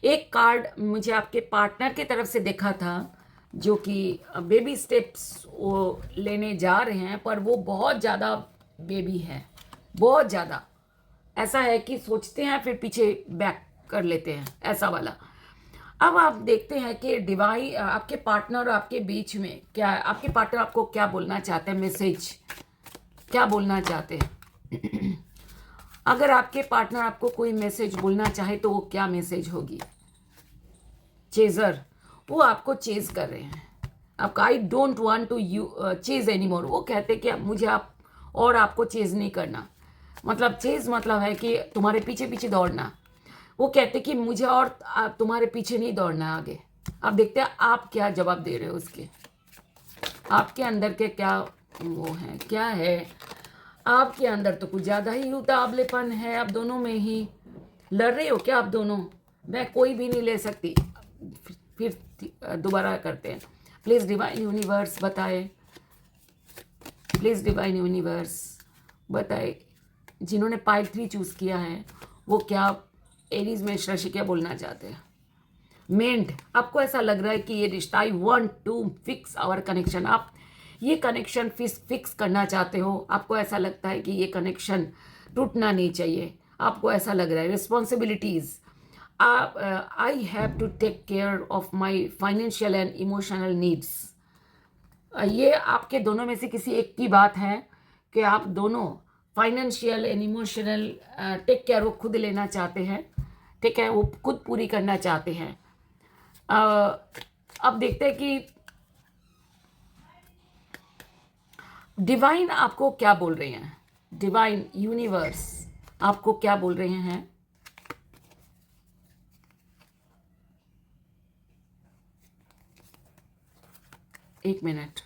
एक कार्ड मुझे आपके पार्टनर की तरफ से देखा था, जो कि बेबी स्टेप्स वो लेने जा रहे हैं, पर वो बहुत ज़्यादा बेबी है, बहुत ज़्यादा। ऐसा है कि सोचते हैं फिर पीछे बैक कर लेते हैं, ऐसा वाला। अब आप देखते हैं कि डिवाइन आपके पार्टनर और आपके बीच में क्या, आपके पार्टनर आपको क्या बोलना चाहते हैं, मैसेज क्या बोलना चाहते हैं। अगर आपके पार्टनर आपको कोई मैसेज बोलना चाहे तो वो क्या मैसेज होगी। चेजर, वो आपको चेज कर रहे हैं, आपका I don't want to you chase any more. वो कहते हैं कि मुझे आप और आपको चेज नहीं करना, मतलब चेज मतलब है कि तुम्हारे पीछे पीछे दौड़ना। वो कहते कि मुझे और तुम्हारे पीछे नहीं दौड़ना है आगे। अब देखते हैं आप क्या जवाब दे रहे हो उसके, आपके अंदर के क्या वो है, क्या है आपके अंदर। तो कुछ ज़्यादा ही उतावलेपन है, आप दोनों में ही लड़ रहे हो क्या आप दोनों। मैं कोई भी नहीं ले सकती, फिर दोबारा करते हैं। प्लीज़ डिवाइन यूनिवर्स बताए, प्लीज़ डिवाइन यूनिवर्स बताए, जिन्होंने पाइल 3 चूज़ किया है वो क्या एरीज में राशि क्या बोलना चाहते हैं। मेंट, आपको ऐसा लग रहा है कि ये रिश्ता, I want to fix our connection, आप ये कनेक्शन फिक्स करना चाहते हो। आपको ऐसा लगता है कि ये कनेक्शन टूटना नहीं चाहिए, आपको ऐसा लग रहा है। रिस्पॉन्सिबिलिटीज़, आप I have to take care of my financial and emotional needs. ये आपके दोनों में से किसी एक की बात है कि आप दोनों financial and emotional take care वो खुद लेना चाहते हैं, ठीक है, वो खुद पूरी करना चाहते हैं। अब देखते हैं कि डिवाइन आपको क्या बोल रहे हैं, डिवाइन यूनिवर्स आपको क्या बोल रहे हैं। एक मिनट,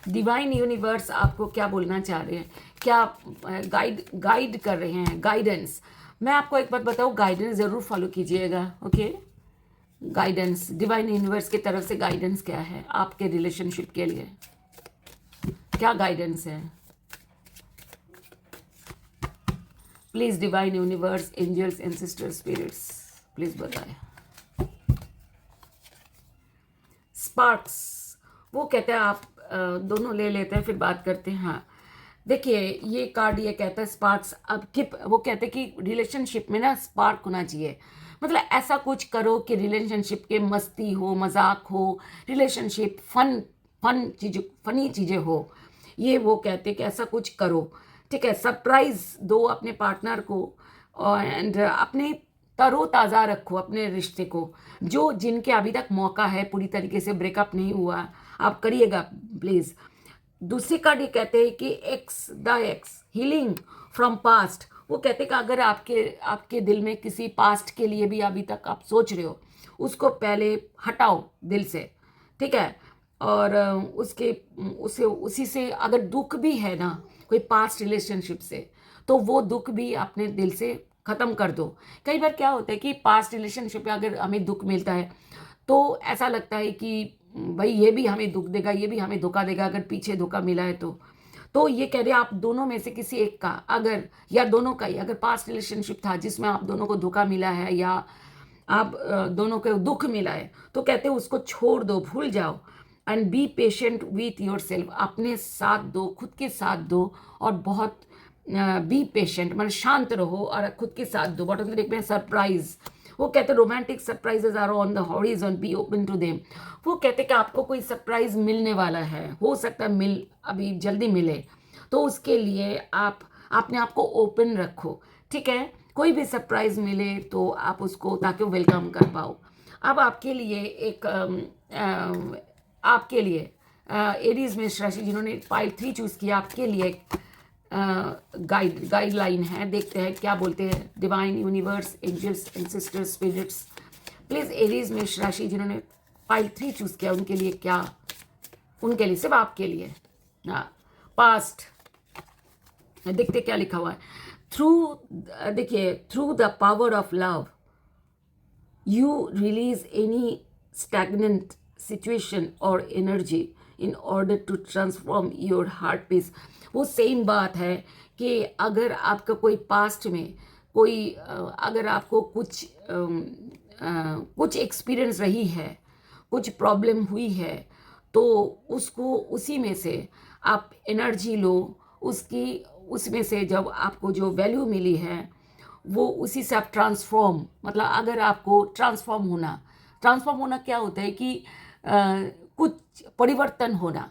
डिवाइन यूनिवर्स आपको क्या बोलना चाह रहे हैं, क्या गाइड कर रहे हैं, गाइडेंस। मैं आपको एक बात बताऊँ, गाइडेंस ज़रूर फॉलो कीजिएगा, ओके। गाइडेंस, डिवाइन यूनिवर्स की तरफ से गाइडेंस क्या है आपके रिलेशनशिप के लिए, क्या गाइडेंस है। Please divine universe, angels, ancestor spirits, please बताएं। स्पार्क्स, वो कहते हैं आप दोनों ले लेते हैं फिर बात करते हैं। हाँ देखिए, ये कार्ड ये कहता है स्पार्क्स। अब वो कहते हैं कि रिलेशनशिप में ना स्पार्क होना चाहिए, मतलब ऐसा कुछ करो कि रिलेशनशिप के मस्ती हो, मजाक हो, रिलेशनशिप फनी चीज़ें हो। ये वो कहते हैं कि ऐसा कुछ करो, ठीक है। सरप्राइज दो अपने पार्टनर को, एंड अपने तरोताज़ा रखो अपने रिश्ते को। जो जिनके अभी तक मौका है, पूरी तरीके से ब्रेकअप नहीं हुआ, आप करिएगा प्लीज़। दूसरी कार्ड ये कहते हैं कि एक्स हीलिंग फ्रॉम पास्ट। वो कहते हैं कि अगर आपके दिल में किसी पास्ट के लिए भी अभी तक आप सोच रहे हो, उसको पहले हटाओ दिल से, ठीक है। और उसी से अगर दुख भी है ना कोई पास्ट रिलेशनशिप से, तो वो दुख भी अपने दिल से ख़त्म कर दो। कई बार क्या होता है कि पास्ट रिलेशनशिप में अगर हमें दुख मिलता है तो ऐसा लगता है कि भाई ये भी हमें दुख देगा, ये भी हमें धोखा देगा, अगर पीछे धोखा मिला है तो ये कह रहे हैं आप दोनों में से किसी एक का, अगर या दोनों का ही अगर पास्ट रिलेशनशिप था जिसमें आप दोनों को धोखा मिला है या आप दोनों को दुख मिला है, तो कहते हैं उसको छोड़ दो, भूल जाओ। And be patient with your self, अपने साथ दो, खुद के साथ दो, और बहुत बी पेशेंट, मतलब शांत रहो और खुद के साथ दो। बॉटम में देखते हैं सरप्राइज, वो कहते हैं romantic surprises are on the horizon, be open to them. वो कहते हैं कि आपको कोई सरप्राइज मिलने वाला है, हो सकता है मिल अभी जल्दी मिले, तो उसके लिए आप अपने आप को ओपन रखो, ठीक है। कोई भी सरप्राइज मिले तो आप उसको, ताकि वेलकम कर पाओ। अब आपके लिए एक आपके लिए एरीज मेष राशि जिन्होंने पाइल 3 चूज किया, आपके लिए गाइडलाइन है। देखते हैं क्या बोलते हैं divine, universe, angels, ancestors, spirits. Please Aries मेष राशि जिन्होंने पाइल 3 चूज किया, उनके लिए क्या, उनके लिए, सिर्फ आपके लिए। पास्ट देखते क्या लिखा हुआ है। थ्रू, देखिए, through the power of love you release any stagnant situation or energy in order to transform your heart peace। वो सेम बात है कि अगर आपका कोई पास्ट में कोई अगर आपको कुछ एक्सपीरियंस रही है, कुछ प्रॉब्लम हुई है, तो उसको उसी में से आप एनर्जी लो, उसमें से जब आपको जो वैल्यू मिली है वो उसी से आप ट्रांसफॉर्म, मतलब अगर आपको ट्रांसफॉर्म होना क्या होता है कि कुछ परिवर्तन होना,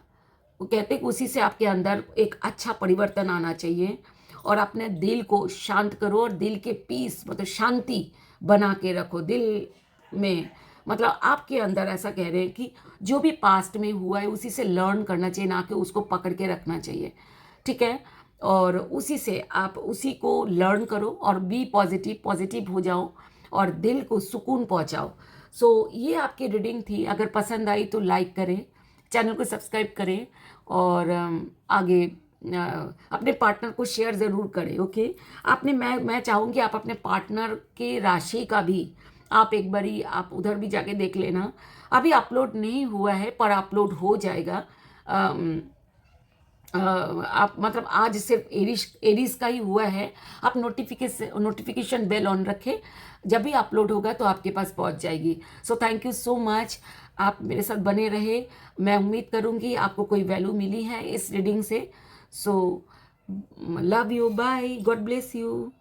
वो कहते हैं कि उसी से आपके अंदर एक अच्छा परिवर्तन आना चाहिए। और अपने दिल को शांत करो और दिल के पीस, मतलब शांति बना के रखो दिल में। मतलब आपके अंदर ऐसा कह रहे हैं कि जो भी पास्ट में हुआ है उसी से लर्न करना चाहिए, ना कि उसको पकड़ के रखना चाहिए, ठीक है। और उसी से आप उसी को लर्न करो और बी पॉजिटिव हो जाओ और दिल को सुकून पहुंचाओ। सो ये आपकी रीडिंग थी। अगर पसंद आई तो लाइक करें, चैनल को सब्सक्राइब करें और आगे अपने पार्टनर को शेयर ज़रूर करें, ओके। आपने मैं चाहूँगी आप अपने पार्टनर के राशि का भी आप एक बारी आप उधर भी जाके देख लेना। अभी अपलोड नहीं हुआ है पर अपलोड हो जाएगा। आप मतलब आज सिर्फ एरीज का ही हुआ है। आप नोटिफिकेशन बेल ऑन रखें, जब भी अपलोड होगा तो आपके पास पहुंच जाएगी। So thank you so much, आप मेरे साथ बने रहे। मैं उम्मीद करूंगी आपको कोई वैल्यू मिली है इस रीडिंग से। So love you, bye, God bless you.